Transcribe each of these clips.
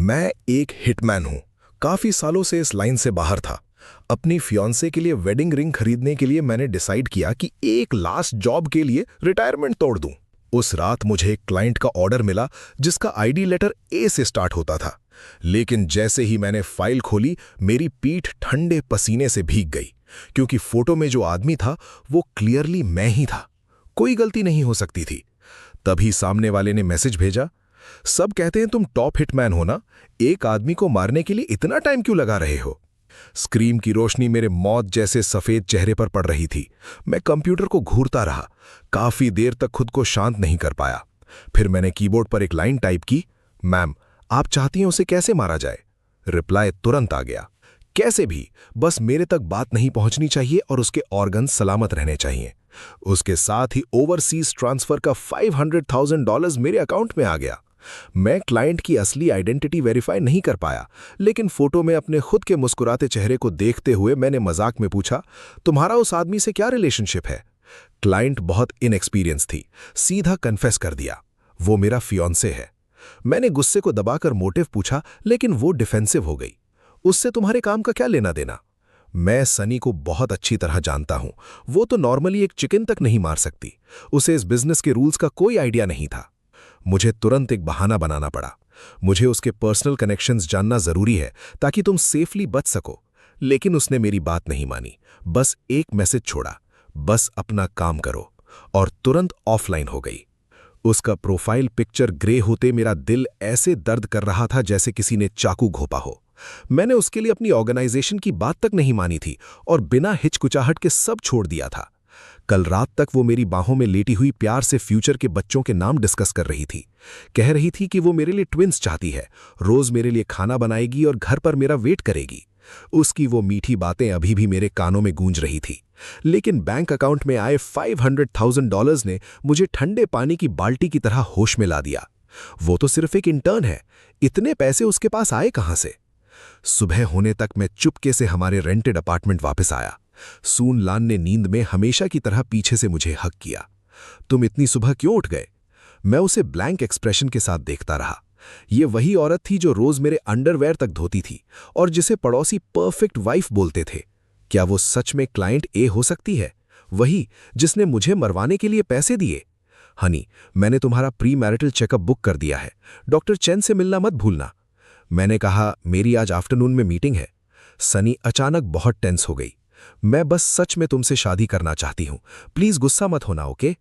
मैं एक हिटमैन हूं। काफी सालों से इस लाइन से बाहर था। अपनी फियांसे के लिए वेडिंग रिंग खरीदने के लिए मैंने डिसाइड किया कि एक लास्ट जॉब के लिए रिटायरमेंट तोड़ दूं। उस रात मुझे एक क्लाइंट का ऑर्डर मिला जिसका आईडी लेटर ए से स्टार्ट होता था। लेकिन जैसे ही मैंने फाइल खोली, मेरी पीठ ठंडे पसीने से भीग गई, क्योंकि फोटो में जो आदमी था वो क्लियरली मैं ही था। कोई गलती नहीं हो सकती थी। तभी सामने वाले ने मैसेज भेजा, सब कहते हैं तुम टॉप हिटमैन हो ना, एक आदमी को मारने के लिए इतना टाइम क्यों लगा रहे हो। स्क्रीन की रोशनी मेरे मौत जैसे सफेद चेहरे पर पड़ रही थी। मैं कंप्यूटर को घूरता रहा, काफी देर तक खुद को शांत नहीं कर पाया। फिर मैंने कीबोर्ड पर एक लाइन टाइप की, मैम आप चाहती हैं उसे कैसे मारा जाए। रिप्लाई तुरंत आ गया, कैसे भी, बस मेरे तक बात नहीं पहुंचनी चाहिए और उसके ऑर्गन सलामत रहने चाहिए। उसके साथ ही ओवरसीज ट्रांसफर का $500,000 मेरे अकाउंट में आ गया। मैं क्लाइंट की असली आइडेंटिटी वेरीफाई नहीं कर पाया, लेकिन फोटो में अपने खुद के मुस्कुराते चेहरे को देखते हुए मैंने मजाक में पूछा, तुम्हारा उस आदमी से क्या रिलेशनशिप है। क्लाइंट बहुत इनएक्सपीरियंस थी, सीधा कन्फेस कर दिया, वो मेरा फियांसे है। मैंने गुस्से को दबाकर मोटिव पूछा, लेकिन वो डिफेंसिव हो गई। उससे तुम्हारे काम का क्या लेना देना। मैं सनी को बहुत अच्छी तरह जानता हूं। वो तो नॉर्मली एक चिकन तक नहीं मार सकती। उसे इस बिजनेस के रूल्स का कोई आइडिया नहीं था। मुझे तुरंत एक बहाना बनाना पड़ा। मुझे उसके पर्सनल कनेक्शंस जानना जरूरी है ताकि तुम सेफली बच सको। लेकिन उसने मेरी बात नहीं मानी, बस एक मैसेज छोड़ा, बस अपना काम करो, और तुरंत ऑफलाइन हो गई। उसका प्रोफाइल पिक्चर ग्रे होते मेरा दिल ऐसे दर्द कर रहा था जैसे किसी ने चाकू घोंपा हो। मैंने उसके लिए अपनी ऑर्गेनाइजेशन की बात तक नहीं मानी थी और बिना हिचकुचाहट के सब छोड़ दिया था। कल रात तक वो मेरी बाहों में लेटी हुई प्यार से फ्यूचर के बच्चों के नाम डिस्कस कर रही थी। कह रही थी कि वो मेरे लिए ट्विंस चाहती है, रोज मेरे लिए खाना बनाएगी और घर पर मेरा वेट करेगी। उसकी वो मीठी बातें अभी भी मेरे कानों में गूंज रही थी। लेकिन बैंक अकाउंट में आए $500,000 ने मुझे ठंडे पानी की बाल्टी की तरह होश में ला दिया। वो तो सिर्फ एक इंटर्न है, इतने पैसे उसके पास आए कहां से। सुबह होने तक मैं चुपके से हमारे रेंटेड अपार्टमेंट वापस आया। सून लान ने नींद में हमेशा की तरह पीछे से मुझे हक किया। तुम इतनी सुबह क्यों उठ गए। मैं उसे ब्लैंक एक्सप्रेशन के साथ देखता रहा। ये वही औरत थी जो रोज मेरे अंडरवेयर तक धोती थी और जिसे पड़ोसी परफेक्ट वाइफ बोलते थे। क्या वो सच में क्लाइंट ए हो सकती है, वही जिसने मुझे मरवाने के लिए पैसे दिए। हनी, मैंने तुम्हारा प्री मैरिटल चेकअप बुक कर दिया है, डॉक्टर चेन से मिलना मत भूलना। मैंने कहा, मेरी आज आफ्टरनून में मीटिंग है। सनी अचानक बहुत टेंस हो गई। मैं बस सच में तुमसे शादी करना चाहती हूं, प्लीज गुस्सा मत होना, ओके।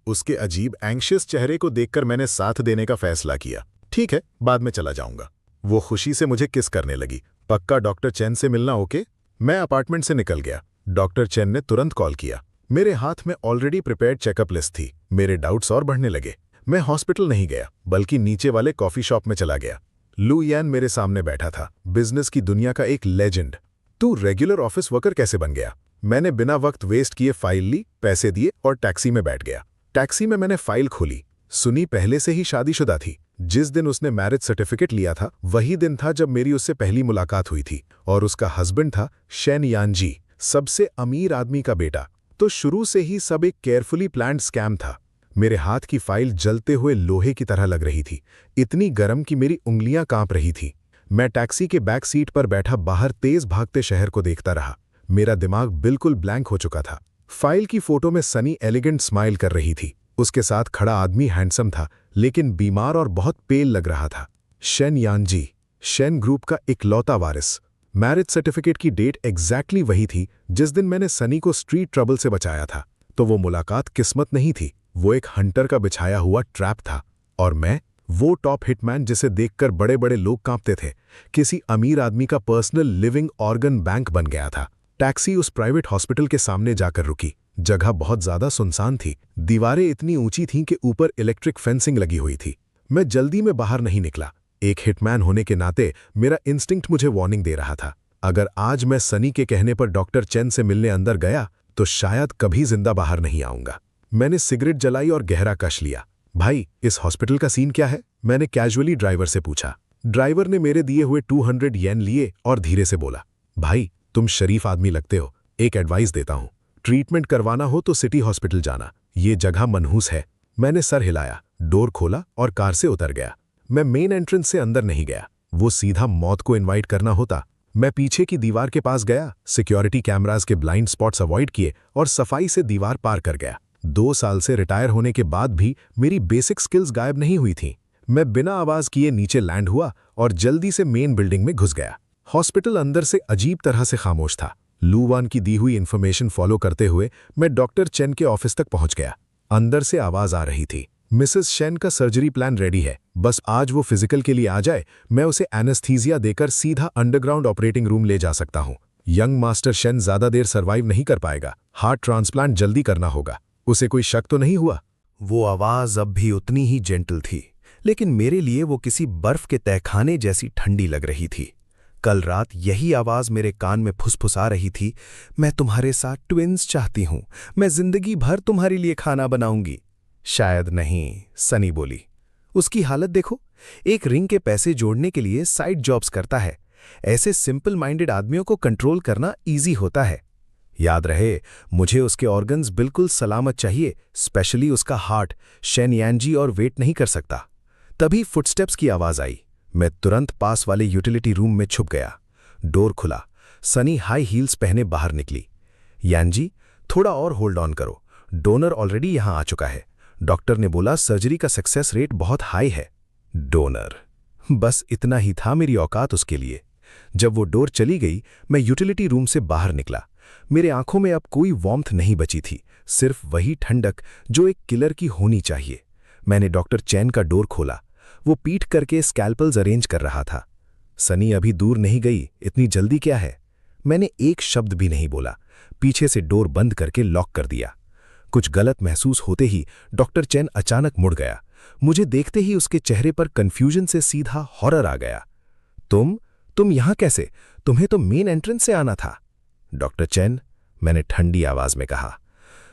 उसके अजीब एंग्शियस चेहरे को देखकर मैंने साथ देने का फैसला किया। ठीक है, बाद में चला जाऊंगा। वो खुशी से मुझे किस करने लगी। पक्का डॉक्टर चेन से मिलना, ओके। मैं अपार्टमेंट से निकल गया। डॉक्टर चेन ने तुरंत कॉल किया। मेरे हाथ में ऑलरेडी प्रिपेयर्ड चेकअप लिस्ट थी। मेरे डाउट्स और बढ़ने लगे। मैं हॉस्पिटल नहीं गया, बल्कि नीचे वाले कॉफी शॉप में चला गया। लू यान मेरे सामने बैठा था, बिजनेस की दुनिया का एक लेजेंड। तू रेगुलर ऑफिस वर्कर कैसे बन गया। मैंने बिना वक्त वेस्ट किए फाइल ली, पैसे दिए और टैक्सी में बैठ गया। टैक्सी में मैंने फाइल खोली। सुनी पहले से ही शादीशुदा थी। जिस दिन उसने मैरिज सर्टिफिकेट लिया था वही दिन था जब मेरी उससे पहली मुलाकात हुई थी, और उसका हस्बैंड था शेन यानजी, सबसे अमीर आदमी का बेटा। तो शुरू से ही सब एक केयरफुली प्लान्ड स्कैम था। मेरे हाथ की फाइल जलते हुए लोहे की तरह लग रही थी, इतनी गर्म कि मेरी उंगलियां कांप रही थी। मैं टैक्सी के बैक सीट पर बैठा बाहर तेज भागते शहर को देखता रहा। मेरा दिमाग बिल्कुल ब्लैंक हो चुका था। फाइल की फोटो में सनी एलिगेंट स्माइल कर रही थी। उसके साथ खड़ा आदमी हैंडसम था, लेकिन बीमार और बहुत पेल लग रहा था। शेन यानजी, शेन ग्रुप का इकलौता वारिस। मैरिज सर्टिफिकेट की डेट एग्जैक्टली वही थी जिस दिन मैंने सनी को स्ट्रीट ट्रबल से बचाया था। तो वो मुलाकात किस्मत नहीं थी, वो एक हंटर का बिछाया हुआ ट्रैप था। और मैं, वो टॉप हिटमैन जिसे देखकर बड़े बड़े लोग कांपते थे, किसी अमीर आदमी का पर्सनल लिविंग ऑर्गन बैंक बन गया था। टैक्सी उस प्राइवेट हॉस्पिटल के सामने जाकर रुकी। जगह बहुत ज्यादा सुनसान थी। दीवारें इतनी ऊंची थीं कि ऊपर इलेक्ट्रिक फेंसिंग लगी हुई थी। मैं जल्दी में बाहर नहीं निकला। एक हिटमैन होने के नाते मेरा इंस्टिंक्ट मुझे वार्निंग दे रहा था। अगर आज मैं सनी के कहने पर डॉक्टर चेन से मिलने अंदर गया तो शायद कभी जिंदा बाहर नहीं आऊंगा। मैंने सिगरेट जलाई और गहरा कश लिया। भाई, इस हॉस्पिटल का सीन क्या है, मैंने कैजुअली ड्राइवर से पूछा। ड्राइवर ने मेरे दिए हुए 200 येन लिए और धीरे से बोला, भाई तुम शरीफ आदमी लगते हो, एक एडवाइस देता हूं, ट्रीटमेंट करवाना हो तो सिटी हॉस्पिटल जाना, ये जगह मनहूस है। मैंने सर हिलाया, डोर खोला और कार से उतर गया। मैं मेन एंट्रेंस से अंदर नहीं गया। वो सीधा मौत को इनवाइट करना होता। मैं पीछे की दीवार के पास गया, सिक्योरिटी कैमरास के ब्लाइंड स्पॉट्स अवॉइड किए और सफाई से दीवार पार कर गया। 2 साल से रिटायर होने के बाद भी मेरी बेसिक स्किल्स गायब नहीं हुई थीं। मैं बिना आवाज किए नीचे लैंड हुआ और जल्दी से मेन बिल्डिंग में घुस गया। हॉस्पिटल अंदर से अजीब तरह से खामोश था। लूवान की दी हुई इन्फॉर्मेशन फॉलो करते हुए मैं डॉक्टर चेन के ऑफिस तक पहुंच गया। अंदर से आवाज आ रही थी, मिसेस शेन का सर्जरी प्लान रेडी है, बस आज वो फिजिकल के लिए आ जाए, मैं उसे एनेस्थीसिया देकर सीधा अंडरग्राउंड ऑपरेटिंग रूम ले जा सकता हूं। यंग मास्टर शेन ज्यादा देर सर्वाइव नहीं कर पाएगा, हार्ट ट्रांसप्लांट जल्दी करना होगा। उसे कोई शक तो नहीं हुआ? वो आवाज अब भी उतनी ही जेंटल थी, लेकिन मेरे लिए वो किसी बर्फ के तहखाने जैसी ठंडी लग रही थी। कल रात यही आवाज मेरे कान में फुसफुसा रही थी, मैं तुम्हारे साथ ट्विन्स चाहती हूं, मैं जिंदगी भर तुम्हारे लिए खाना बनाऊंगी। शायद नहीं, सनी बोली। उसकी हालत देखो, एक रिंग के पैसे जोड़ने के लिए साइड जॉब्स करता है। ऐसे सिंपल माइंडेड आदमियों को कंट्रोल करना इजी होता है। याद रहे, मुझे उसके ऑर्गन्स बिल्कुल सलामत चाहिए, स्पेशली उसका हार्ट। शेन यांजी और वेट नहीं कर सकता। तभी फुटस्टेप्स की आवाज आई। मैं तुरंत पास वाले यूटिलिटी रूम में छुप गया। डोर खुला, सनी हाई हील्स पहने बाहर निकली। यांजी, थोड़ा और होल्ड ऑन करो, डोनर ऑलरेडी यहां आ चुका है। डॉक्टर ने बोला सर्जरी का सक्सेस रेट बहुत हाई है। डोनर, बस इतना ही था मेरी औकात उसके लिए। जब वो डोर चली गई, मैं यूटिलिटी रूम से बाहर निकला। मेरे आंखों में अब कोई वार्मथ नहीं बची थी, सिर्फ वही ठंडक जो एक किलर की होनी चाहिए। मैंने डॉक्टर चैन का डोर खोला। वो पीठ करके स्कैल्पल्स अरेंज कर रहा था। सनी अभी दूर नहीं गई, इतनी जल्दी क्या है? मैंने एक शब्द भी नहीं बोला, पीछे से डोर बंद करके लॉक कर दिया। कुछ गलत महसूस होते ही डॉक्टर चैन अचानक मुड़ गया। मुझे देखते ही उसके चेहरे पर कंफ्यूजन से सीधा हॉरर आ गया। तुम यहां कैसे? तुम्हें तो मेन एंट्रेंस से आना था। डॉक्टर चैन, मैंने ठंडी आवाज में कहा,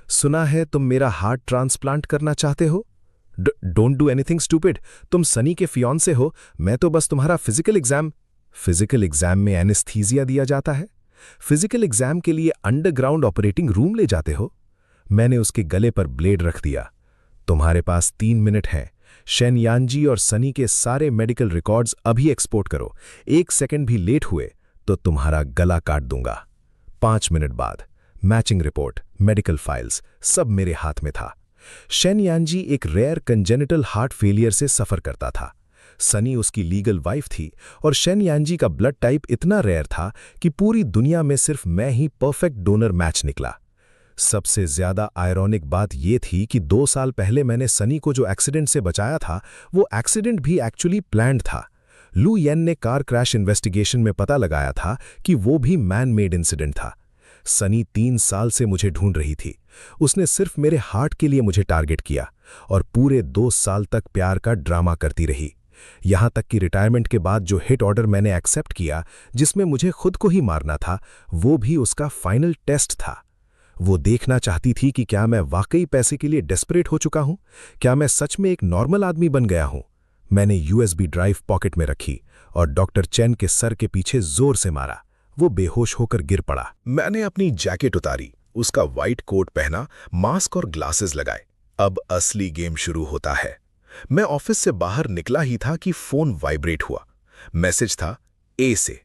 सुना है तुम मेरा हार्ट ट्रांसप्लांट करना चाहते हो। Don't do anything stupid. तुम सनी के फियांसे हो, मैं तो बस तुम्हारा फिजिकल एग्जाम में एनेस्थीसिया दिया जाता है? फिजिकल एग्जाम के लिए अंडरग्राउंड ऑपरेटिंग रूम ले जाते हो? मैंने उसके गले पर ब्लेड रख दिया। तुम्हारे पास 3 मिनट हैं। शेन यांजी और सनी के सारे मेडिकल रिकॉर्ड्स अभी एक्सपोर्ट करो। 1 सेकंड भी लेट हुए तो तुम्हारा गला काट दूंगा। 5 मिनट बाद मैचिंग रिपोर्ट, मेडिकल फाइल्स, सब मेरे हाथ में था। शेन यांजी एक रेयर कंजेनिटल हार्ट फेलियर से सफर करता था। सनी उसकी लीगल वाइफ थी और शेन यांजी का ब्लड टाइप इतना रेयर था कि पूरी दुनिया में सिर्फ मैं ही परफेक्ट डोनर मैच निकला। सबसे ज्यादा आयरॉनिक बात यह थी कि 2 साल पहले मैंने सनी को जो एक्सीडेंट से बचाया था, वो एक्सीडेंट भी एक्चुअली प्लान्ड था। लू येन ने कार क्रैश इन्वेस्टिगेशन में पता लगाया था कि वो भी मैन मेड इंसिडेंट था। सनी 3 साल से मुझे ढूंढ रही थी। उसने सिर्फ मेरे हार्ट के लिए मुझे टारगेट किया और पूरे 2 साल तक प्यार का ड्रामा करती रही। यहां तक कि रिटायरमेंट के बाद जो हिट ऑर्डर मैंने एक्सेप्ट किया, जिसमें मुझे खुद को ही मारना था, वो भी उसका फाइनल टेस्ट था। वो देखना चाहती थी कि क्या मैं वाकई पैसे के लिए डेस्परेट हो चुका हूं, क्या मैं सच में एक नॉर्मल आदमी बन गया हूं। मैंने यूएसबी ड्राइव पॉकेट में रखी और डॉक्टर चैन के सर के पीछे जोर से मारा। वो बेहोश होकर गिर पड़ा। मैंने अपनी जैकेट उतारी, उसका व्हाइट कोट पहना, मास्क और ग्लासेस लगाए। अब असली गेम शुरू होता है। मैं ऑफिस से बाहर निकला ही था कि फोन वाइब्रेट हुआ। मैसेज था ए से।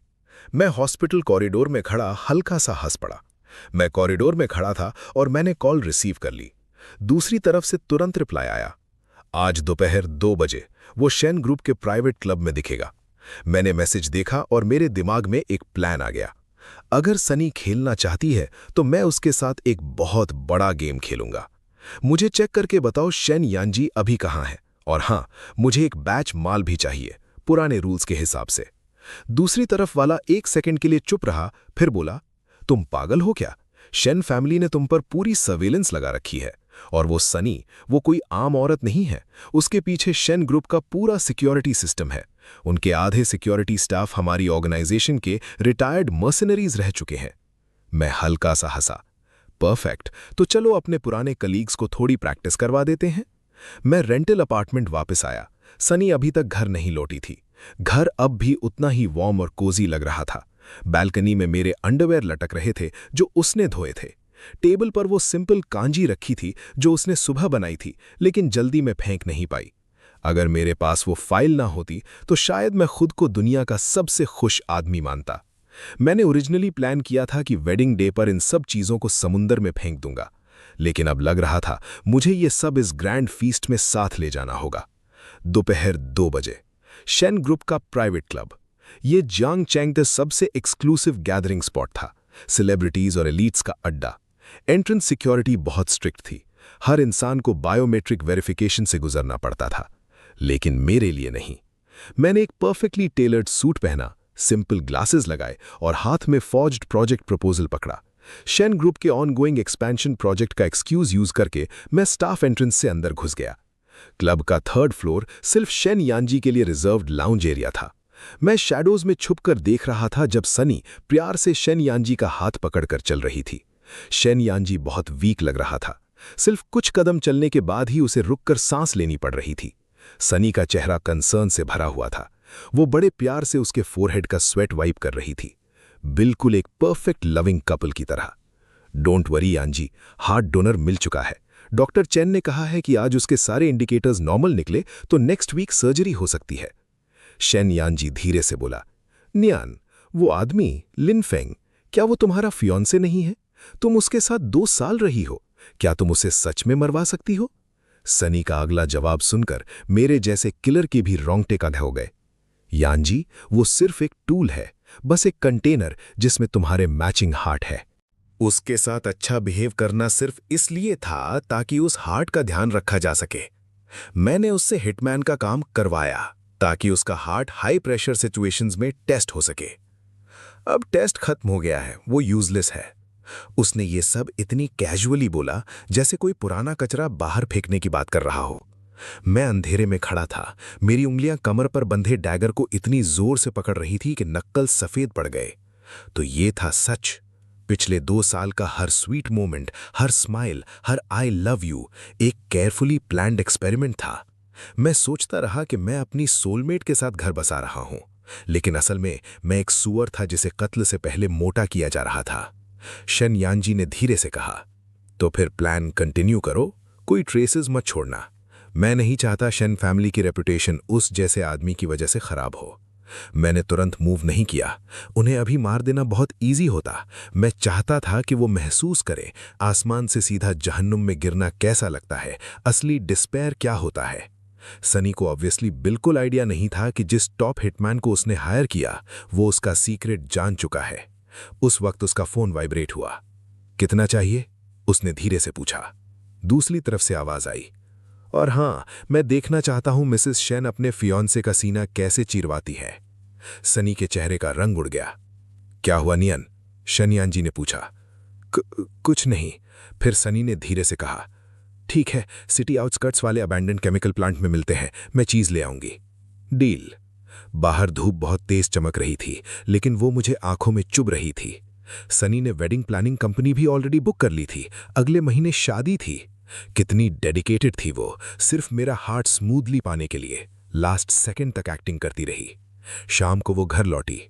मैं हॉस्पिटल कॉरिडोर में खड़ा हल्का सा हंस पड़ा। मैं कॉरिडोर में खड़ा था और मैंने कॉल रिसीव कर ली। दूसरी तरफ से तुरंत रिप्लाई आया, आज दोपहर 2 बजे वो शेन ग्रुप के प्राइवेट क्लब में दिखेगा। मैंने मैसेज देखा और मेरे दिमाग में एक प्लान आ गया। अगर सनी खेलना चाहती है तो मैं उसके साथ एक बहुत बड़ा गेम खेलूंगा। मुझे चेक करके बताओ शेन यांजी अभी कहां है, और हां, मुझे एक बैच माल भी चाहिए, पुराने रूल्स के हिसाब से। दूसरी तरफ वाला 1 सेकंड के लिए चुप रहा, फिर बोला, तुम पागल हो क्या? शेन फैमिली ने तुम पर पूरी सर्वेलेंस लगा रखी है, और वो सनी, वो कोई आम औरत नहीं है। उसके पीछे शेन ग्रुप का पूरा सिक्योरिटी सिस्टम है। उनके आधे सिक्योरिटी स्टाफ हमारी ऑर्गेनाइजेशन के रिटायर्ड मर्सनरीज रह चुके हैं। मैं हल्का सा हंसा। परफेक्ट, तो चलो अपने पुराने कलीग्स को थोड़ी प्रैक्टिस करवा देते हैं। मैं रेंटल अपार्टमेंट वापस आया। सनी अभी तक घर नहीं लौटी थी। घर अब भी उतना ही वार्म और कोजी लग रहा था। बैल्कनी में मेरे अंडरवेयर लटक रहे थे जो उसने धोए थे। टेबल पर वो सिंपल कांजी रखी थी जो उसने सुबह बनाई थी, लेकिन जल्दी में फेंक नहीं पाई। अगर मेरे पास वो फाइल ना होती तो शायद मैं खुद को दुनिया का सबसे खुश आदमी मानता। मैंने ओरिजिनली प्लान किया था कि वेडिंग डे पर इन सब चीज़ों को समुंदर में फेंक दूंगा, लेकिन अब लग रहा था मुझे ये सब इस ग्रैंड फीस्ट में साथ ले जाना होगा। दोपहर 2 बजे शेन ग्रुप का प्राइवेट क्लब। ये जियांग चैंग का सबसे एक्सक्लूसिव गैदरिंग स्पॉट था, सेलिब्रिटीज और एलीट्स का अड्डा। एंट्रेंस सिक्योरिटी बहुत स्ट्रिक्ट थी, हर इंसान को बायोमेट्रिक वेरिफिकेशन से गुजरना पड़ता था, लेकिन मेरे लिए नहीं। मैंने एक परफेक्टली टेलर्ड सूट पहना, सिंपल ग्लासेस लगाए और हाथ में फॉर्ज्ड प्रोजेक्ट प्रपोजल पकड़ा। शेन ग्रुप के ऑनगोइंग एक्सपेंशन प्रोजेक्ट का एक्सक्यूज यूज करके मैं स्टाफ एंट्रेंस से अंदर घुस गया। क्लब का 3rd फ्लोर सिर्फ शेन यांजी के लिए रिजर्व्ड लाउंज एरिया था। मैं शैडोज में छुपकर देख रहा था जब सनी प्यार से शेन यांजी का हाथ पकड़कर चल रही थी। शेन यांजी बहुत वीक लग रहा था, सिर्फ कुछ कदम चलने के बाद ही उसे रुककर सांस लेनी पड़ रही थी। सनी का चेहरा कंसर्न से भरा हुआ था, वो बड़े प्यार से उसके फोरहेड का स्वेट वाइप कर रही थी, बिल्कुल एक परफेक्ट लविंग कपल की तरह। डोंट वरी यांजी, हार्ट डोनर मिल चुका है। डॉक्टर चेन ने कहा है कि आज उसके सारे इंडिकेटर्स नॉर्मल निकले तो नेक्स्ट वीक सर्जरी हो सकती है। शेन यांजी धीरे से बोला, नियान, वो आदमी लिन फेंग, क्या वो तुम्हारा फियोंसे नहीं है? तुम उसके साथ 2 साल रही हो, क्या तुम उसे सच में मरवा सकती हो? सनी का अगला जवाब सुनकर मेरे जैसे किलर के भी रोंगटे खड़े हो गए। यांजी, वो सिर्फ एक टूल है, बस एक कंटेनर जिसमें तुम्हारे मैचिंग हार्ट है। उसके साथ अच्छा बिहेव करना सिर्फ इसलिए था ताकि उस हार्ट का ध्यान रखा जा सके। मैंने उससे हिटमैन का काम करवाया ताकि उसका हार्ट हाई प्रेशर सिचुएशंस में टेस्ट हो सके। अब टेस्ट खत्म हो गया है, वो यूजलेस है। उसने ये सब इतनी कैजुअली बोला जैसे कोई पुराना कचरा बाहर फेंकने की बात कर रहा हो। मैं अंधेरे में खड़ा था, मेरी उंगलियां कमर पर बंधे डैगर को इतनी जोर से पकड़ रही थी कि नक्कल सफेद पड़ गए। तो ये था सच। पिछले 2 साल का हर स्वीट मोमेंट, हर स्माइल, हर आई लव यू एक केयरफुली प्लान्ड एक्सपेरिमेंट था। मैं सोचता रहा कि मैं अपनी सोलमेट के साथ घर बसा रहा हूं, लेकिन असल में मैं एक सुअर था जिसे कत्ल से पहले मोटा किया जा रहा था। शेन यांजी ने धीरे से कहा, तो फिर प्लान कंटिन्यू करो, कोई ट्रेसेस मत छोड़ना। मैं नहीं चाहता शेन फैमिली की रेपुटेशन उस जैसे आदमी की वजह से खराब हो। मैंने तुरंत मूव नहीं किया, उन्हें अभी मार देना बहुत इजी होता। मैं चाहता था कि वो महसूस करे आसमान से सीधा जहन्नुम में गिरना कैसा लगता है, असली डिस्पेयर क्या होता है। सनी को ऑब्वियसली बिल्कुल आइडिया नहीं था कि जिस टॉप हिटमैन को उसने हायर किया वो उसका सीक्रेट जान चुका है। उस वक्त उसका फोन वाइब्रेट हुआ। कितना चाहिए? उसने धीरे से पूछा। दूसरी तरफ से आवाज आई, और हाँ, मैं देखना चाहता हूं मिसेस शेन अपने फियोंसे का सीना कैसे चीरवाती है। सनी के चेहरे का रंग उड़ गया। क्या हुआ नियन? शेन यांजी ने पूछा। कुछ नहीं। फिर सनी ने धीरे से कहा, ठीक है, सिटी आउटस्कर्ट्स वाले अबैंडन्ड केमिकल प्लांट में मिलते हैं, मैं चीज ले आऊंगी। डील। बाहर धूप बहुत तेज चमक रही थी, लेकिन वो मुझे आंखों में चुभ रही थी। सनी ने वेडिंग प्लानिंग कंपनी भी ऑलरेडी बुक कर ली थी, अगले महीने शादी थी। कितनी डेडिकेटेड थी वो, सिर्फ मेरा हार्ट स्मूथली पाने के लिए लास्ट सेकंड तक एक्टिंग करती रही। शाम को वो घर लौटी।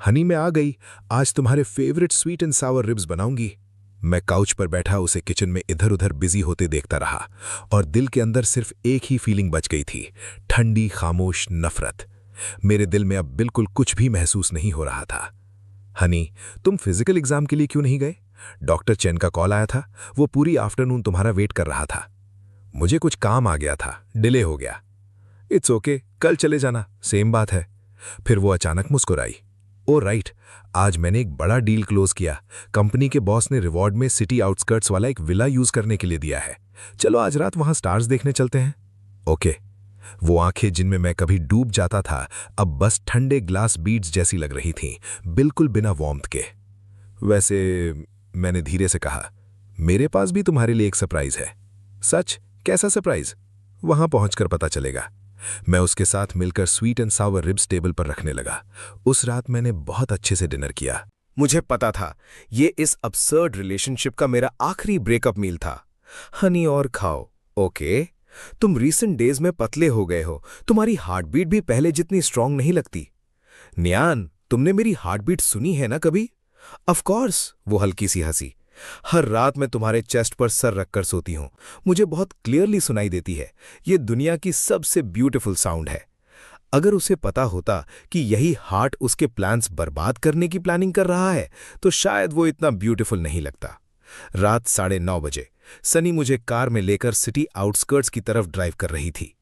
हनी, मैं आ गई, आज तुम्हारे favourite sweet and Sawar ribs बनाऊंगी। मैं काउच पर बैठा उसे किचन में इधर उधर बिजी होते देखता रहा और दिल के अंदर सिर्फ एक ही फीलिंग बच गई थी, ठंडी खामोश नफरत। मेरे दिल में अब बिल्कुल कुछ भी महसूस नहीं हो रहा था। हनी, तुम फिजिकल एग्जाम के लिए क्यों नहीं गए? डॉक्टर चेन का कॉल आया था, वो पूरी आफ्टरनून तुम्हारा वेट कर रहा था। मुझे कुछ काम आ गया था, डिले हो गया। इट्स ओके, कल चले जाना, सेम बात है। फिर वो अचानक मुस्कुराई। ओ राइट, आज मैंने एक बड़ा डील क्लोज किया। कंपनी के बॉस ने रिवॉर्ड में सिटी आउटस्कर्ट्स वाला एक विला यूज करने के लिए दिया है। चलो आज रात वहां स्टार्स देखने चलते हैं। ओके। वो आंखें जिनमें मैं कभी डूब जाता था अब बस ठंडे ग्लास बीड्स जैसी लग रही थीं, बिल्कुल बिना वार्मथ के। वैसे, मैंने धीरे से कहा, मेरे पास भी तुम्हारे लिए एक सरप्राइज है। सच? कैसा सरप्राइज? वहां पहुंचकर पता चलेगा। मैं उसके साथ मिलकर sweet and Sawar ribs table पर रखने लगा। उस रात मैंने बहुत अच्छे से डिनर किया। मुझे पता था ये इस अब्सर्ड रिलेशनशिप का मेरा आखिरी ब्रेकअप मील था। हनी और खाओ। ओके, तुम रीसेंट डेज में पतले हो गए हो, तुम्हारी हार्ट बीट भी पहले जितनी स्ट्रांग नहीं लगती। नियान, तुमने मेरी हार्ट बीट सुनी है ना कभी? ऑफ कोर्स, वो हल्की सी हंसी। हर रात मैं तुम्हारे चेस्ट पर सर रखकर सोती हूं। मुझे बहुत क्लियरली सुनाई देती है। ये दुनिया की सबसे ब्यूटीफुल साउंड है। अगर उसे पता होता कि यही हार्ट उसके प्लान्स बर्बाद करने की प्लानिंग कर रहा है तो शायद वो इतना ब्यूटीफुल नहीं लगता। रात 9:30 बजे सनी मुझे कार में लेकर सिटी आउटस्कर्ट्स की तरफ ड्राइव कर रही थी।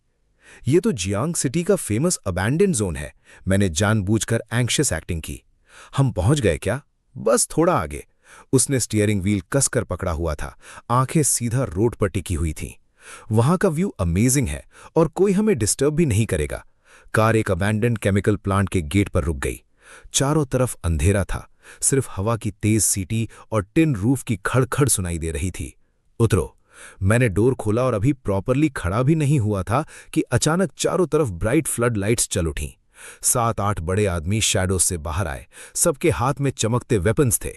ये तो जियांग सिटी का फेमस अबैंडन्ड जोन है। मैंने जानबूझकर एंग्शियस एक्टिंग की। हम पहुंच गए क्या? बस थोड़ा आगे। उसने स्टीयरिंग व्हील कसकर पकड़ा हुआ था। आंखें सीधा रोड पर टिकी हुई थीं। वहां का व्यू अमेजिंग है और कोई हमें डिस्टर्ब भी नहीं करेगा। कार एक अबैंडन्ड केमिकल प्लांट के गेट पर रुक गई। चारों तरफ अंधेरा था। सिर्फ हवा की तेज सीटी और टिन रूफ की खड़खड़ सुनाई दे रही थी। उतरो। मैंने डोर खोला और अभी प्रॉपरली खड़ा भी नहीं हुआ था कि अचानक चारों तरफ ब्राइट फ्लड लाइट्स चल उठीं। 7-8 बड़े आदमी शैडोज से बाहर आए। सबके हाथ में चमकते वेपन्स थे।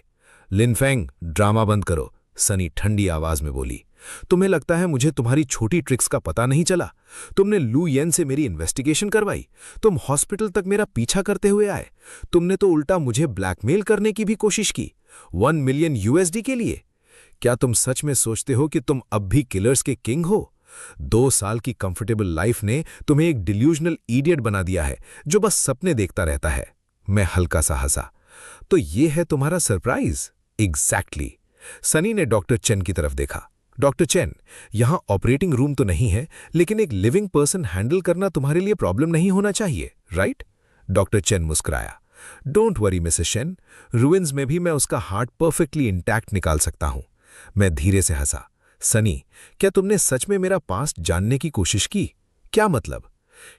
लिनफेंग, ड्रामा बंद करो, सनी ठंडी आवाज में बोली। तुम्हें लगता है मुझे तुम्हारी छोटी ट्रिक्स का पता नहीं चला? तुमने लू येन से मेरी इन्वेस्टिगेशन करवाई। तुम हॉस्पिटल तक मेरा पीछा करते हुए आए। तुमने तो उल्टा मुझे ब्लैकमेल करने की भी कोशिश की, 1 मिलियन USD के लिए। क्या तुम सच में सोचते हो कि तुम अब भी किलर्स के किंग हो? 2 साल की कंफर्टेबल लाइफ ने तुम्हें एक डिल्यूजनल इडियट बना दिया है जो बस सपने देखता रहता है। मैं हल्का सा हंसा। तो ये है तुम्हारा सरप्राइज? एग्जैक्टली। सनी ने डॉक्टर चेन की तरफ देखा। डॉक्टर चेन, यहां ऑपरेटिंग रूम तो नहीं है, लेकिन एक लिविंग पर्सन हैंडल करना तुम्हारे लिए प्रॉब्लम नहीं होना चाहिए, राइट? डॉक्टर चेन मुस्कुराया। Don't worry Mrs chain, ruins में भी मैं उसका हार्ट परफेक्टली इंटैक्ट निकाल सकता हूं। मैं धीरे से हंसा। सनी, क्या तुमने सच में मेरा पास्ट जानने की कोशिश की? क्या मतलब?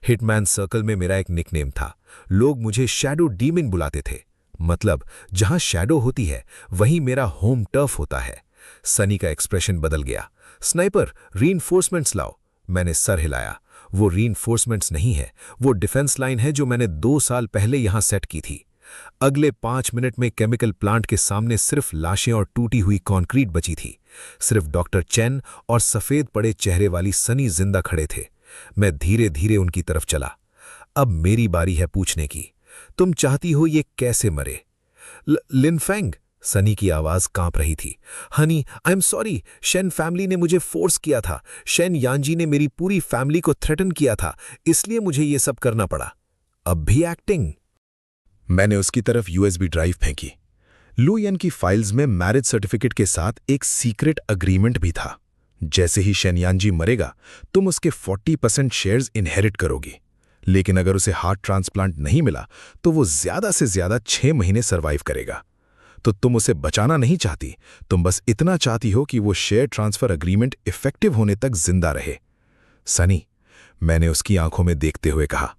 हिटमैन सर्कल में मेरा एक निकनेम था। लोग मुझे शैडो डीमन बुलाते थे। मतलब जहां शैडो होती है वहीं मेरा होम टर्फ होता है। सनी का एक्सप्रेशन बदल गया। स्नाइपर, रीइंफोर्समेंट्स लाओ। मैंने सर हिलाया। वो रीइंफोर्समेंट्स नहीं है, वो डिफेंस लाइन है जो मैंने 2 साल पहले यहां सेट की थी। अगले 5 मिनट में केमिकल प्लांट के सामने सिर्फ लाशें और टूटी हुई कंक्रीट बची थी। सिर्फ डॉक्टर चेन और सफेद पड़े चेहरे वाली सनी जिंदा खड़े थे। मैं धीरे धीरे उनकी तरफ चला। अब मेरी बारी है पूछने की। तुम चाहती हो ये कैसे मरे? लिनफेंग, सनी की आवाज कांप रही थी। Honey, I am sorry, Shane family ने मुझे फोर्स किया था। शेन यांजी ने मेरी पूरी फैमिली को थ्रेटन किया था, इसलिए मुझे ये सब करना पड़ा। अब भी एक्टिंग? मैंने उसकी तरफ USB ड्राइव फेंकी। लू येन की फाइल्स में मैरिज सर्टिफिकेट के साथ एक सीक्रेट अग्रीमेंट भी था। जैसे ही शेनयानजी मरेगा तुम उसके 40% शेयर्स इनहेरिट करोगी, लेकिन अगर उसे हार्ट ट्रांसप्लांट नहीं मिला तो वो ज्यादा से ज्यादा 6 महीने सर्वाइव करेगा। तो तुम उसे बचाना नहीं चाहती, तुम बस इतना चाहती हो कि वो शेयर ट्रांसफर अग्रीमेंट इफेक्टिव होने तक जिंदा रहे। सनी, मैंने उसकी आंखों में देखते हुए कहा,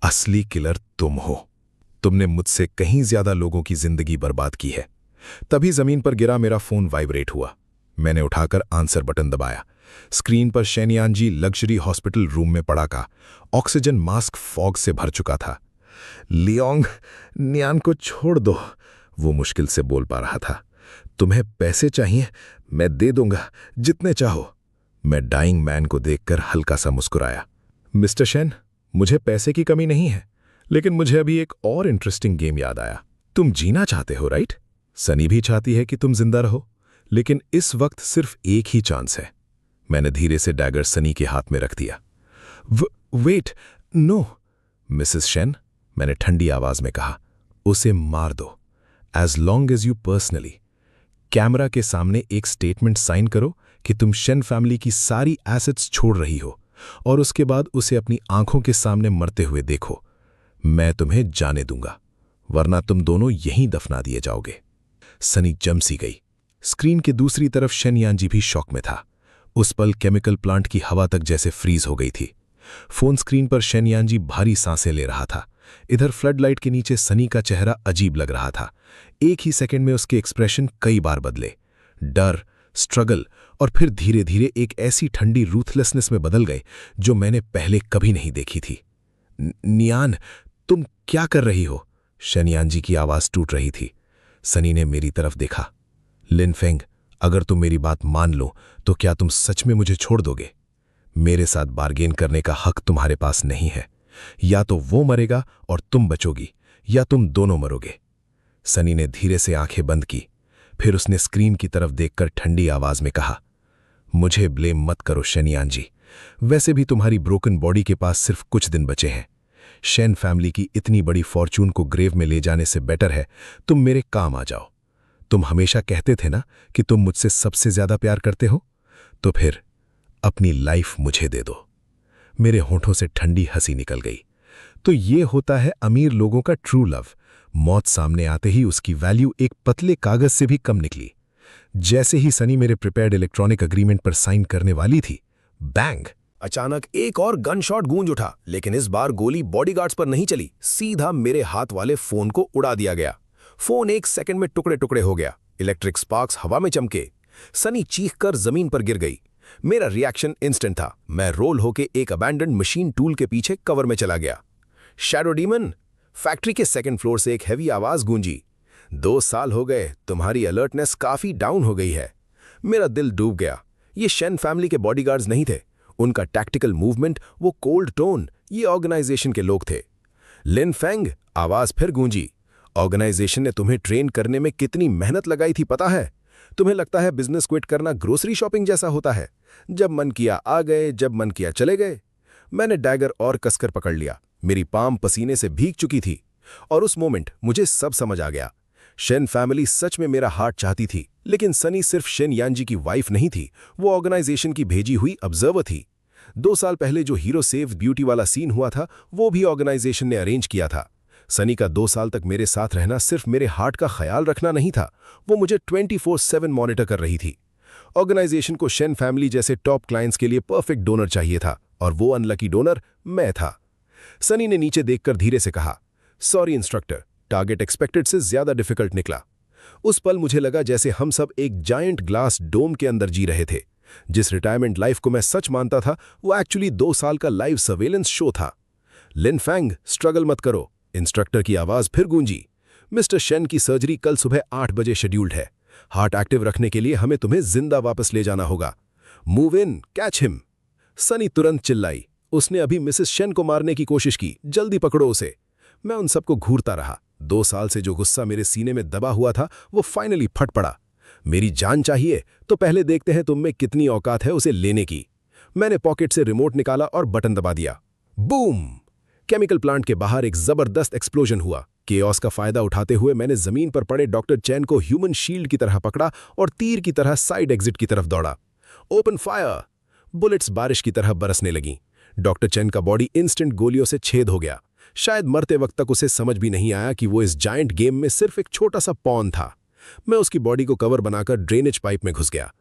असली किलर तुम हो। तुमने मुझसे कहीं ज्यादा लोगों की जिंदगी बर्बाद की है। तभी जमीन पर गिरा मेरा फोन वाइब्रेट हुआ। मैंने उठाकर आंसर बटन दबाया। स्क्रीन पर शेनयानजी लग्जरी हॉस्पिटल रूम में पड़ा का ऑक्सीजन मास्क फॉग से भर चुका था। लियोंग, नियान को छोड़ दो, वो मुश्किल से बोल पा रहा था। तुम्हें पैसे चाहिए? मैं दे दूंगा, जितने चाहो। मैं डाइंग मैन को देखकर हल्का सा मुस्कुराया। मिस्टर शेन, मुझे पैसे की कमी नहीं है, लेकिन मुझे अभी एक और इंटरेस्टिंग गेम याद आया। तुम जीना चाहते हो, राइट? सनी भी चाहती है कि तुम जिंदा रहो, लेकिन इस वक्त सिर्फ एक ही चांस है। मैंने धीरे से डैगर सनी के हाथ में रख दिया। वेट, नो मिसेस शेन, मैंने ठंडी आवाज में कहा, उसे मार दो, as long as you personally. Camera के सामने एक स्टेटमेंट साइन करो कि तुम शेन फैमिली की सारी एसेट्स छोड़ रही हो, और उसके बाद उसे अपनी आंखों के सामने मरते हुए देखो। मैं तुम्हें जाने दूंगा, वरना तुम दोनों यहीं दफना दिए जाओगे। सनी जम सी गई। स्क्रीन के दूसरी तरफ शेनयानजी भी शॉक में था। उस पल केमिकल प्लांट की हवा तक जैसे फ्रीज हो गई थी। फोन स्क्रीन पर शेनयानजी भारी सांसें ले रहा था। इधर फ्लडलाइट के नीचे सनी का चेहरा अजीब लग रहा था। एक ही सेकंड में उसके एक्सप्रेशन कई बार बदले। डर, स्ट्रगल और फिर धीरे धीरे एक ऐसी ठंडी रूथलेसनेस में बदल गए जो मैंने पहले कभी नहीं देखी थी। नियान, तुम क्या कर रही हो? शेनयानजी की आवाज टूट रही थी। सनी ने मेरी तरफ देखा। लिनफेंग, अगर तुम मेरी बात मान लो तो क्या तुम सच में मुझे छोड़ दोगे? मेरे साथ बार्गेन करने का हक तुम्हारे पास नहीं है। या तो वो मरेगा और तुम बचोगी, या तुम दोनों मरोगे। सनी ने धीरे से आंखें बंद की। फिर उसने स्क्रीन की तरफ देखकर ठंडी आवाज में कहा, मुझे ब्लेम मत करो शेनयान जी, वैसे भी तुम्हारी ब्रोकन बॉडी के पास सिर्फ कुछ दिन बचे हैं। शेन फैमिली की इतनी बड़ी फॉर्चून को ग्रेव में ले जाने से बेटर है तुम मेरे काम आ जाओ। तुम हमेशा कहते थे ना कि तुम मुझसे सबसे ज्यादा प्यार करते हो, तो फिर अपनी लाइफ मुझे दे दो। मेरे होंठों से ठंडी हंसी निकल गई। तो ये होता है अमीर लोगों का ट्रू लव। मौत सामने आते ही उसकी वैल्यू एक पतले कागज से भी कम निकली। जैसे ही सनी मेरे प्रिपेयर्ड इलेक्ट्रॉनिक अग्रीमेंट पर साइन करने वाली थी, बैंग! अचानक एक और गन शॉट गूंज उठा, लेकिन इस बार गोली बॉडीगार्ड्स पर नहीं चली, सीधा मेरे हाथ वाले फोन को उड़ा दिया गया। फोन 1 सेकंड में टुकड़े टुकड़े हो गया। इलेक्ट्रिक स्पार्क्स हवा में चमके। सनी चीखकर जमीन पर गिर गई। मेरा रिएक्शन इंस्टेंट था। मैं रोल होके एक अबैंडन्ड मशीन टूल के पीछे कवर में चला गया। Shadow demon! फैक्ट्री के सेकंड फ्लोर से एक हैवी आवाज गूंजी। 2 साल हो गए, तुम्हारी अलर्टनेस काफी डाउन हो गई है। मेरा दिल डूब गया। ये शेन फैमिली के बॉडीगार्ड्स नहीं थे। उनका टैक्टिकल मूवमेंट, वो कोल्ड टोन, ये ऑर्गेनाइजेशन के लोग थे। लिन फेंग! आवाज फिर गूंजी। ऑर्गेनाइजेशन ने तुम्हें ट्रेन करने में कितनी मेहनत लगाई थी पता है? तुम्हें लगता है बिजनेस क्विट करना ग्रोसरी शॉपिंग जैसा होता है? जब मन किया आ गए, जब मन किया चले गए। मैंने डैगर और कसकर पकड़ लिया। मेरी पाम पसीने से भीग चुकी थी। और उस मोमेंट मुझे सब समझ आ गया। शेन फैमिली सच में मेरा हार्ट चाहती थी, लेकिन सनी सिर्फ शेन यांजी की वाइफ नहीं थी, वो ऑर्गेनाइजेशन की भेजी हुई ऑब्जर्वर थी। 2 साल पहले जो हीरो सेव ब्यूटी वाला सीन हुआ था, वो भी ऑर्गेनाइजेशन ने अरेंज किया था। सनी का 2 साल तक मेरे साथ रहना सिर्फ मेरे हार्ट का ख्याल रखना नहीं था, वो मुझे 24/7 मॉनिटर कर रही थी। ऑर्गेनाइजेशन को शेन फैमिली जैसे टॉप क्लाइंट्स के लिए परफेक्ट डोनर चाहिए था, और वो अनलकी डोनर मैं था। सनी ने नीचे देखकर धीरे से कहा, सॉरी इंस्ट्रक्टर, टारगेट एक्सपेक्टेड से ज्यादा डिफिकल्ट निकला। उस पल मुझे लगा जैसे हम सब एक जायंट ग्लास डोम के अंदर जी रहे थे। जिस रिटायरमेंट लाइफ को मैं सच मानता था, वो एक्चुअली 2 साल का लाइव सर्वेलेंस शो था। लिन फैंग, स्ट्रगल मत करो। इंस्ट्रक्टर की आवाज फिर गूंजी। मिस्टर शेन की सर्जरी कल सुबह 8 बजे शेड्यूल्ड है। हार्ट एक्टिव रखने के लिए हमें तुम्हें जिंदा वापस ले जाना होगा। Move in, catch him. Sunny तुरंत चिल्लाई, उसने अभी मिसेस शेन को मारने की कोशिश की, जल्दी पकड़ो उसे। मैं उन सबको घूरता रहा। 2 साल से जो गुस्सा मेरे सीने में दबा हुआ था, वो फाइनली फट पड़ा। मेरी जान चाहिए तो पहले देखते हैं तुम में कितनी औकात है उसे लेने की। मैंने पॉकेट से रिमोट निकाला और बटन दबा दिया। बूम! केमिकल प्लांट के बाहर एक जबरदस्त एक्सप्लोजन हुआ। केओस का फायदा उठाते हुए मैंने जमीन पर पड़े डॉक्टर चैन को ह्यूमन शील्ड की तरह पकड़ा और तीर की तरह साइड एग्जिट की तरफ दौड़ा। Open fire! बुलेट्स बारिश की तरह बरसने लगीं। डॉक्टर चैन का बॉडी इंस्टेंट गोलियों से छेद हो गया। शायद मरते वक्त तक उसे समझ भी नहीं आया कि वो इस जायंट गेम में सिर्फ एक छोटा सा पॉन था। मैं उसकी बॉडी को कवर बनाकर ड्रेनेज पाइप में घुस गया।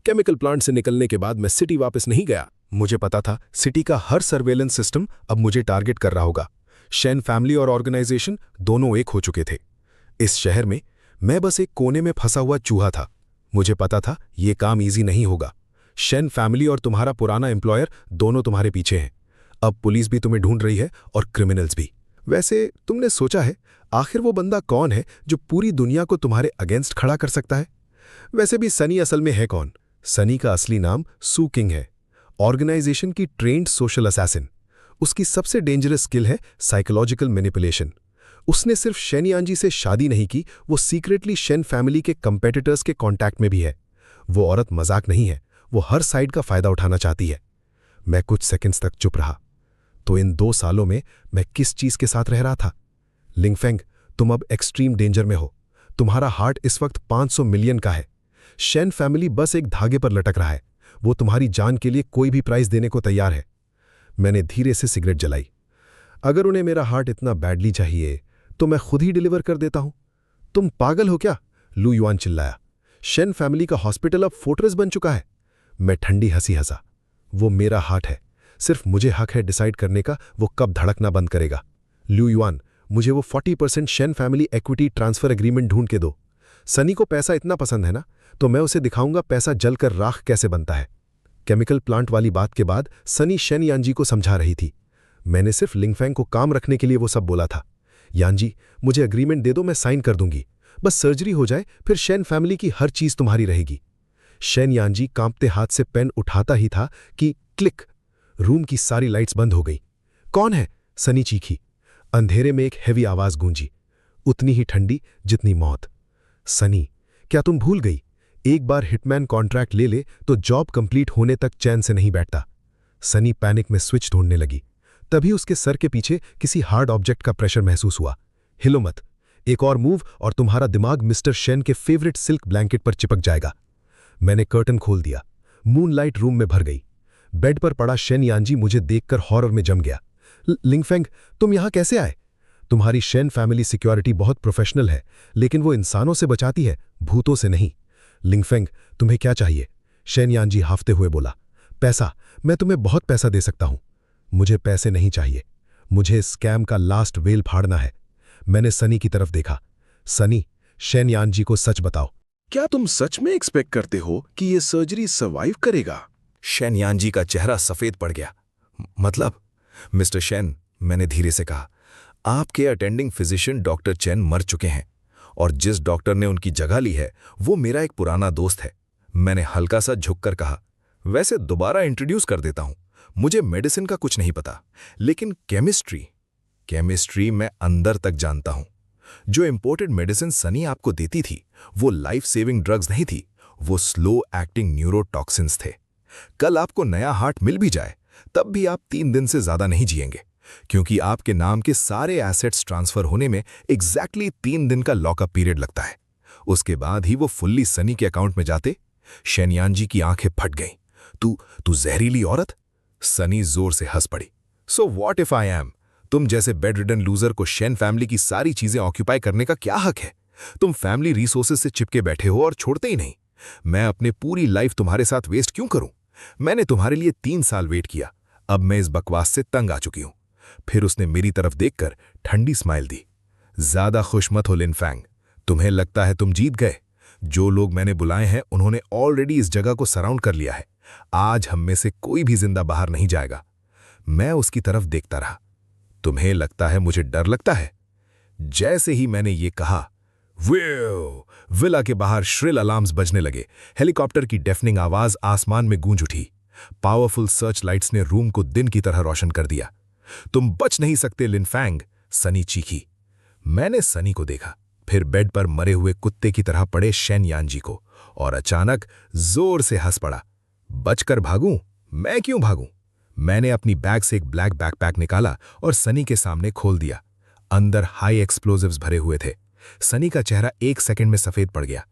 केमिकल प्लांट से निकलने के बाद मैं सिटी वापस नहीं गया। मुझे पता था सिटी का हर सर्वेलेंस सिस्टम अब मुझे टारगेट कर रहा होगा। शेन फैमिली और ऑर्गेनाइजेशन दोनों एक हो चुके थे। इस शहर में मैं बस एक कोने में फंसा हुआ चूहा था। मुझे पता था ये काम इजी नहीं होगा। शेन फैमिली और तुम्हारा पुराना एम्प्लॉयर दोनों तुम्हारे पीछे हैं। अब पुलिस भी तुम्हें ढूंढ रही है और क्रिमिनल्स भी। वैसे तुमने सोचा है आखिर वो बंदा कौन है जो पूरी दुनिया को तुम्हारे अगेंस्ट खड़ा कर सकता है? वैसे भी सनी असल में है कौन? सनी का असली नाम सू किंग है, ऑर्गेनाइजेशन की ट्रेंड सोशल असैसिन। उसकी सबसे डेंजरस स्किल है साइकोलॉजिकल मैनिपुलेशन। उसने सिर्फ शेन यांजी से शादी नहीं की, वो सीक्रेटली शेन फैमिली के कंपेटिटर्स के कांटेक्ट में भी है। वो औरत मजाक नहीं है, वो हर साइड का फायदा उठाना चाहती है। मैं कुछ सेकंड्स तक चुप रहा। तो इन 2 सालों में मैं किस चीज के साथ रह रहा था? लिंगफेंग, तुम अब एक्सट्रीम डेंजर में हो। तुम्हारा हार्ट इस वक्त 500 मिलियन का है। शेन फैमिली बस एक धागे पर लटक रहा है। वो तुम्हारी जान के लिए कोई भी प्राइस देने को तैयार है। मैंने धीरे से सिगरेट जलाई। अगर उन्हें मेरा हार्ट इतना बैडली चाहिए तो मैं खुद ही डिलीवर कर देता हूं। तुम पागल हो क्या? लू युआन चिल्लाया। शेन फैमिली का हॉस्पिटल अब फोर्ट्रेस बन चुका है। मैं ठंडी हंसी हंसा। वो मेरा हार्ट है, सिर्फ मुझे हक है डिसाइड करने का वो कब धड़कना बंद करेगा। लू युआन, मुझे वो 40% Shane family equity transfer agreement ढूंढ के दो। सनी को पैसा इतना पसंद है ना, तो मैं उसे दिखाऊंगा पैसा जलकर राख कैसे बनता है। केमिकल प्लांट वाली बात के बाद सनी शेन यांजी को समझा रही थी। मैंने सिर्फ लिंगफेंग को काम रखने के लिए वो सब बोला था। यांजी, मुझे एग्रीमेंट दे दो, मैं साइन कर दूंगी। बस सर्जरी हो जाए, फिर शेन फैमिली की हर चीज तुम्हारी रहेगी। शेन यांजी कांपते हाथ से पेन उठाता ही था कि क्लिक, रूम की सारी लाइट्स बंद हो गई। कौन है? सनी चीखी। अंधेरे में एक हैवी आवाज गूंजी, उतनी ही ठंडी जितनी मौत। सनी, क्या तुम भूल गई, एक बार हिटमैन कॉन्ट्रैक्ट ले ले तो जॉब कंप्लीट होने तक चैन से नहीं बैठता। सनी पैनिक में स्विच ढूंढने लगी। तभी उसके सर के पीछे किसी हार्ड ऑब्जेक्ट का प्रेशर महसूस हुआ। हिलो मत, एक और मूव और तुम्हारा दिमाग मिस्टर शेन के फेवरेट सिल्क ब्लैंकेट पर चिपक जाएगा। मैंने कर्टन खोल दिया। मूनलाइट रूम में भर गई। बेड पर पड़ा शेन यांजी मुझे देखकर हॉरर में जम गया। लिंगफेंग, तुम यहां कैसे आए? तुम्हारी शेन फैमिली सिक्योरिटी बहुत प्रोफेशनल है, लेकिन वो इंसानों से बचाती है, भूतों से नहीं। लिंगफेंग, तुम्हें क्या चाहिए? शेन यांजी हाफते हुए बोला। पैसा, मैं तुम्हें बहुत पैसा दे सकता हूं। मुझे पैसे नहीं चाहिए, मुझे स्कैम का लास्ट वेल फाड़ना है। मैंने सनी की तरफ देखा। सनी, शेन यांजी को सच बताओ। क्या तुम सच में एक्सपेक्ट करते हो कि ये सर्जरी सर्वाइव करेगा? शेन यांजी का चेहरा सफेद पड़ गया। मतलब? मिस्टर शेन, मैंने धीरे से कहा, आपके अटेंडिंग फिजिशियन डॉक्टर चेन मर चुके हैं और जिस डॉक्टर ने उनकी जगह ली है वो मेरा एक पुराना दोस्त है। मैंने हल्का सा झुककर कहा, वैसे दोबारा इंट्रोड्यूस कर देता हूं, मुझे मेडिसिन का कुछ नहीं पता, लेकिन केमिस्ट्री मैं अंदर तक जानता हूं। जो इंपोर्टेड मेडिसिन सनी आपको देती थी वो लाइफ सेविंग ड्रग्स नहीं थी, वो स्लो एक्टिंग न्यूरोटॉक्सिन्स थे। कल आपको नया हार्ट मिल भी जाए तब भी आप 3 दिन से ज्यादा नहीं जिएंगे, क्योंकि आपके नाम के सारे एसेट्स ट्रांसफर होने में एग्जैक्टली 3 दिन का लॉकअप पीरियड लगता है। उसके बाद ही वो फुल्ली सनी के अकाउंट में जाते। शेन यांजी की आंखें फट गईं। तू जहरीली औरत? सनी जोर से हंस पड़ी। So what if I am? तुम जैसे बेड रिडन लूजर को शेन फैमिली की सारी चीजें ऑक्यूपाई करने का क्या हक है? तुम फैमिली रिसोर्सेज से चिपके बैठे हो और छोड़ते ही नहीं। मैं अपनी पूरी लाइफ तुम्हारे साथ वेस्ट क्यों करूं? मैंने तुम्हारे लिए 3 साल वेट किया, अब मैं इस बकवास से तंग आ चुकी हूं। फिर उसने मेरी तरफ देखकर ठंडी स्माइल दी। ज्यादा खुश मत हो लिनफैंग, तुम्हें लगता है तुम जीत गए। जो लोग मैंने बुलाए हैं उन्होंने ऑलरेडी इस जगह को सराउंड कर लिया है। आज हम में से कोई भी जिंदा बाहर नहीं जाएगा। मैं उसकी तरफ देखता रहा। तुम्हें लगता है मुझे डर लगता है? जैसे ही मैंने ये कहा, विला के बाहर श्रिल अलार्म्स बजने लगे। हेलीकॉप्टर की डेफनिंग आवाज आसमान में गूंज उठी। पावरफुल सर्च लाइट्स ने रूम को दिन की तरह रोशन कर दिया। तुम बच नहीं सकते लिनफैंग, सनी चीखी। मैंने सनी को देखा, फिर बेड पर मरे हुए कुत्ते की तरह पड़े शेन यांजी को, और अचानक जोर से हंस पड़ा। बचकर भागूं? मैं क्यों भागूं? मैंने अपनी बैग से एक ब्लैक बैकपैक निकाला और सनी के सामने खोल दिया। अंदर हाई एक्सप्लोजिव्स भरे हुए थे। सनी का चेहरा 1 सेकंड में सफेद पड़ गया।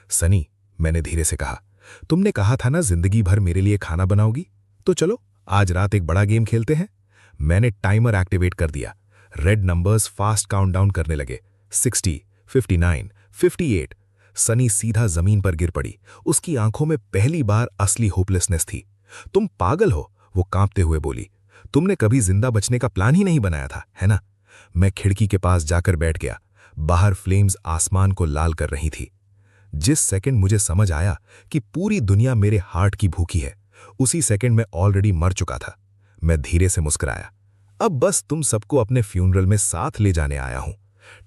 सनी, मैंने धीरे से कहा, तुमने कहा था ना जिंदगी भर मेरे लिए खाना बनाओगी, तो चलो आज रात एक बड़ा गेम खेलते हैं। मैंने टाइमर एक्टिवेट कर दिया। रेड नंबर्स फास्ट काउंटडाउन करने लगे। 60, 59, 58। सनी सीधा जमीन पर गिर पड़ी। उसकी आंखों में पहली बार असली होपलेसनेस थी। तुम पागल हो, वो कांपते हुए बोली। तुमने कभी जिंदा बचने का प्लान ही नहीं बनाया था, है ना? मैं खिड़की के पास जाकर बैठ गया। बाहर फ्लेम्स आसमान को लाल कर रही थी। जिस सेकंड मुझे समझ आया कि पूरी दुनिया मेरे हार्ट की भूखी है, उसी सेकंड मैं ऑलरेडी मर चुका था। मैं धीरे से मुस्कुराया। अब बस तुम सबको अपने फ्यूनरल में साथ ले जाने आया हूं।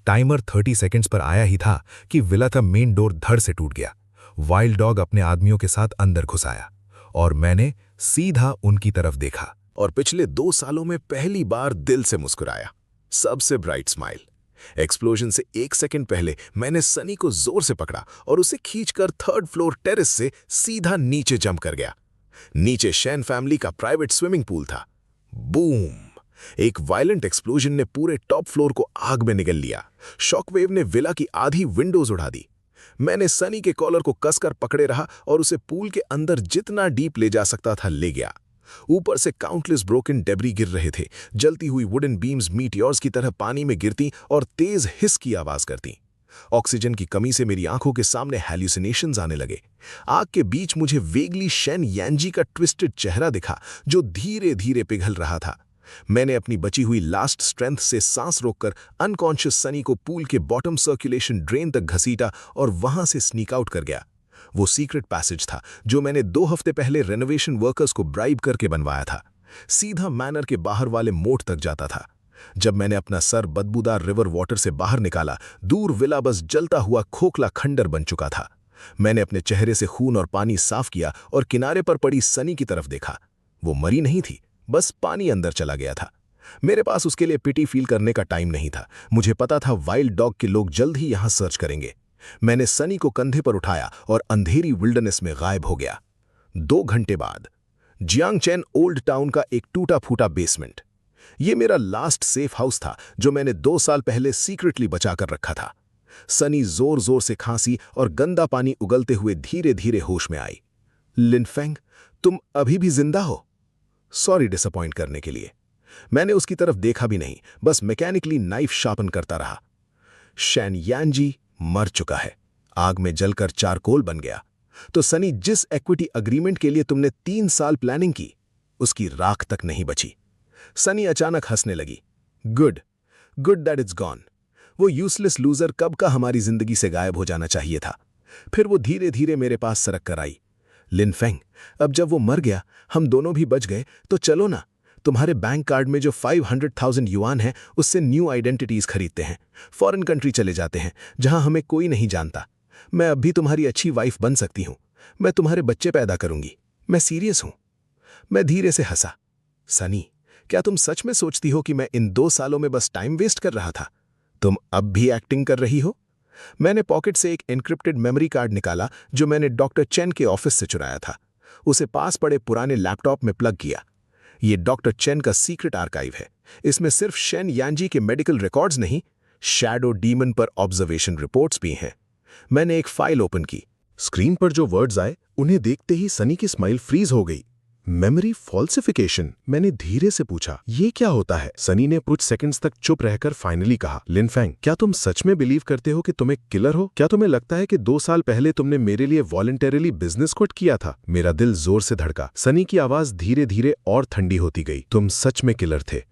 टाइमर 30 सेकंड्स पर आया ही था कि विला का मेन डोर धड़ से टूट गया। वाइल्ड डॉग अपने आदमियों के साथ अंदर घुस आया और मैंने सीधा उनकी तरफ देखा और पिछले 2 सालों में पहली बार दिल से मुस्कुराया। सबसे ब्राइट स्माइल। एक्सप्लोजन से 1 सेकंड पहले मैंने सनी को जोर से पकड़ा और उसे खींचकर 3rd फ्लोर टेरेस से सीधा नीचे जंप कर गया। नीचे शेन फैमिली का प्राइवेट स्विमिंग पूल था। बूम! एक वायलेंट एक्सप्लोजन ने पूरे टॉप फ्लोर को आग में निगल लिया। शॉकवेव ने विला की आधी विंडोज उड़ा दी। मैंने सनी के कॉलर को कसकर पकड़े रहा और उसे पूल के अंदर जितना डीप ले जा सकता था ले गया। ऊपर से काउंटलेस ब्रोकन डेब्री गिर रहे थे। जलती हुई वुडन बीम्स मीटियोर्स की तरह पानी में गिरती और तेज हिस की आवाज करती। ऑक्सीजन की कमी से मेरी आंखों के सामने हैल्यूसिनेशंस आने लगे। आग के बीच मुझे वेगली शेन यांजी का ट्विस्टेड चेहरा दिखा जो धीरे धीरे पिघल रहा था। मैंने अपनी बची हुई लास्ट स्ट्रेंथ से सांस रोककर अनकॉन्शियस सनी को पूल के बॉटम सर्कुलेशन ड्रेन तक घसीटा और वहां से स्नीक आउट कर गया। वो सीक्रेट पैसेज था जो मैंने 2 हफ्ते पहले रेनोवेशन वर्कर्स को ब्राइब करके बनवाया था। सीधा मैनर के बाहर वाले मोट तक जाता था। जब मैंने अपना सर बदबूदार रिवर वाटर से बाहर निकाला, दूर विला बस जलता हुआ खोखला खंडर बन चुका था। मैंने अपने चेहरे से खून और पानी साफ किया और किनारे पर पड़ी सनी की तरफ देखा। वो मरी नहीं थी, बस पानी अंदर चला गया था। मेरे पास उसके लिए पिटी फील करने का टाइम नहीं था। मुझे पता था वाइल्ड डॉग के लोग जल्द ही यहां सर्च करेंगे। मैंने सनी को कंधे पर उठाया और अंधेरी विल्डरनेस में गायब हो गया। 2 घंटे बाद जियांगचेन ओल्ड टाउन का एक टूटा फूटा बेसमेंट। ये मेरा लास्ट सेफ हाउस था जो मैंने 2 साल पहले सीक्रेटली बचाकर रखा था। सनी जोर जोर से खांसी और गंदा पानी उगलते हुए धीरे धीरे होश में आई। लिनफेंग, तुम अभी भी जिंदा हो? सॉरी डिसअपॉइंट करने के लिए। मैंने उसकी तरफ देखा भी नहीं, बस मैकेनिकली नाइफ शार्पन करता रहा। शैन यानजी मर चुका है, आग में जलकर चारकोल बन गया। तो सनी, जिस इक्विटी अग्रीमेंट के लिए तुमने 3 साल प्लानिंग की, उसकी राख तक नहीं बची। सनी अचानक हंसने लगी। Good that it's gone. वो यूजलेस लूजर कब का हमारी जिंदगी से गायब हो जाना चाहिए था। फिर वो धीरे धीरे मेरे पास सरक कर आई। लिनफेंग, अब जब वो मर गया, हम दोनों भी बच गए, तो चलो ना, तुम्हारे बैंक कार्ड में जो 500,000 युआन है उससे न्यू आइडेंटिटीज खरीदते हैं, फॉरेन कंट्री चले जाते हैं जहां हमें कोई नहीं जानता। मैं अब भी तुम्हारी अच्छी वाइफ बन सकती हूं। मैं तुम्हारे बच्चे पैदा करूंगी। मैं सीरियस हूं। मैं धीरे से हंसा। सनी, क्या तुम सच में सोचती हो कि मैं इन 2 सालों में बस टाइम वेस्ट कर रहा था? तुम अब भी एक्टिंग कर रही हो? मैंने पॉकेट से एक एन्क्रिप्टेड मेमोरी कार्ड निकाला जो मैंने डॉक्टर चेन के ऑफिस से चुराया था। उसे पास पड़े पुराने लैपटॉप में प्लग किया। ये डॉक्टर चेन का सीक्रेट आर्काइव है। इसमें सिर्फ शेन यानजी के मेडिकल रिकॉर्ड्स नहीं, शैडो डीमन पर ऑब्जर्वेशन रिपोर्ट्स भी हैं। मैंने एक फाइल ओपन की। स्क्रीन पर जो वर्ड्स आए, उन्हें देखते ही सनी की स्माइल फ्रीज हो गई। Memory falsification. मैंने धीरे से पूछा, ये क्या होता है? सनी ने कुछ सेकंड्स तक चुप रहकर फाइनली कहा, लिनफेंग, क्या तुम सच में बिलीव करते हो कि तुम एक किलर हो? क्या तुम्हें लगता है कि 2 साल पहले तुमने मेरे लिए वॉलंटरीली बिजनेस क्विट किया था? मेरा दिल जोर से धड़का। सनी की आवाज धीरे धीरे और ठंडी होती गई। तुम सच में किलर थे,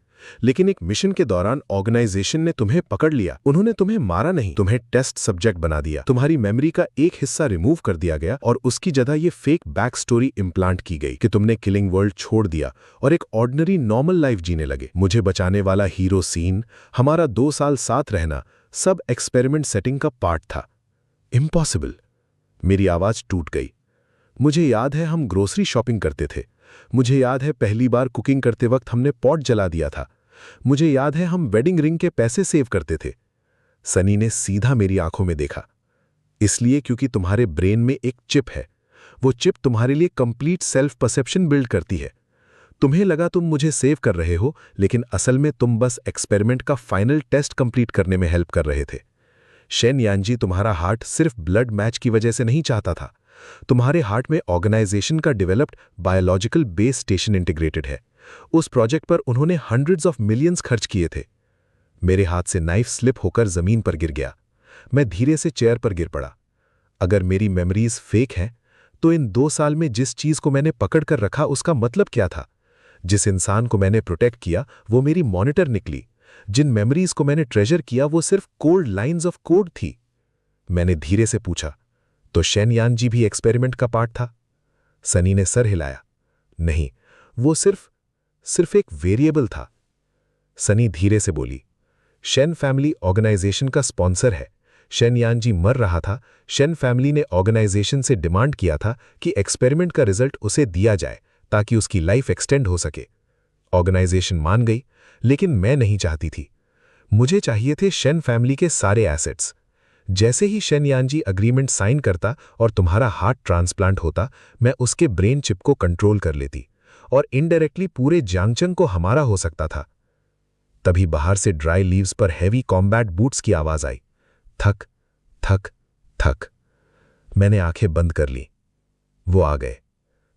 लेकिन एक मिशन के दौरान ऑर्गेनाइजेशन ने तुम्हें पकड़ लिया। उन्होंने तुम्हें मारा नहीं, तुम्हें टेस्ट सब्जेक्ट बना दिया। तुम्हारी मेमोरी का एक हिस्सा रिमूव कर दिया गया और उसकी जगह ये फेक बैक स्टोरी इम्प्लांट की गई कि तुमने किलिंग वर्ल्ड छोड़ दिया और एक ऑर्डिनरी नॉर्मल लाइफ जीने लगे। मुझे बचाने वाला हीरो सीन, हमारा 2 साल साथ रहना, सब एक्सपेरिमेंट सेटिंग का पार्ट था। इम्पॉसिबल। मेरी आवाज टूट गई। मुझे याद है हम ग्रोसरी शॉपिंग करते थे। मुझे याद है पहली बार कुकिंग करते वक्त हमने पॉट जला दिया था। मुझे याद है हम वेडिंग रिंग के पैसे सेव करते थे। सनी ने सीधा मेरी आंखों में देखा। इसलिए क्योंकि तुम्हारे ब्रेन में एक चिप है। वो चिप तुम्हारे लिए कंप्लीट सेल्फ परसेप्शन बिल्ड करती है। तुम्हें लगा तुम मुझे सेव कर रहे हो, लेकिन असल में तुम बस एक्सपेरिमेंट का फाइनल टेस्ट कंप्लीट करने में हेल्प कर रहे थे। शेन यानजी तुम्हारा हार्ट सिर्फ ब्लड मैच की वजह से नहीं चाहता था। तुम्हारे हार्ट में ऑर्गेनाइजेशन का developed biological base station integrated है। उस प्रोजेक्ट पर उन्होंने हंड्रेड्स ऑफ मिलियंस खर्च किए थे। मेरे हाथ से नाइफ स्लिप होकर जमीन पर गिर गया। मैं धीरे से चेयर पर गिर पड़ा। अगर मेरी मेमोरीज फेक हैं, तो इन 2 साल में जिस चीज को मैंने पकड़ कर रखा उसका मतलब क्या था? जिस इंसान को मैंने प्रोटेक्ट किया वो मेरी मॉनिटर निकली। जिन मेमोरीज को मैंने ट्रेजर किया वो सिर्फ कोल्ड लाइंस ऑफ कोड थी। मैंने धीरे से पूछा, तो शेन यानजी भी एक्सपेरिमेंट का पार्ट था? सनी ने सर हिलाया। नहीं, वो सिर्फ एक वेरिएबल था। सनी धीरे से बोली, शेन फैमिली ऑर्गेनाइजेशन का स्पॉन्सर है। शेन यानजी मर रहा था। शेन फैमिली ने ऑर्गेनाइजेशन से डिमांड किया था कि एक्सपेरिमेंट का रिजल्ट उसे दिया जाए ताकि उसकी लाइफ एक्सटेंड हो सके। ऑर्गेनाइजेशन मान गई, लेकिन मैं नहीं चाहती थी। मुझे चाहिए थे शेन फैमिली के सारे एसेट्स। जैसे ही शेन यानजी अग्रीमेंट साइन करता और तुम्हारा हार्ट ट्रांसप्लांट होता, मैं उसके ब्रेन चिप को कंट्रोल कर लेती और इनडायरेक्टली पूरे जियांगचेन को हमारा हो सकता था। तभी बाहर से ड्राई लीव्स पर हैवी कॉम्बैट बूट्स की आवाज आई। थक थक थक। मैंने आंखें बंद कर ली। वो आ गए।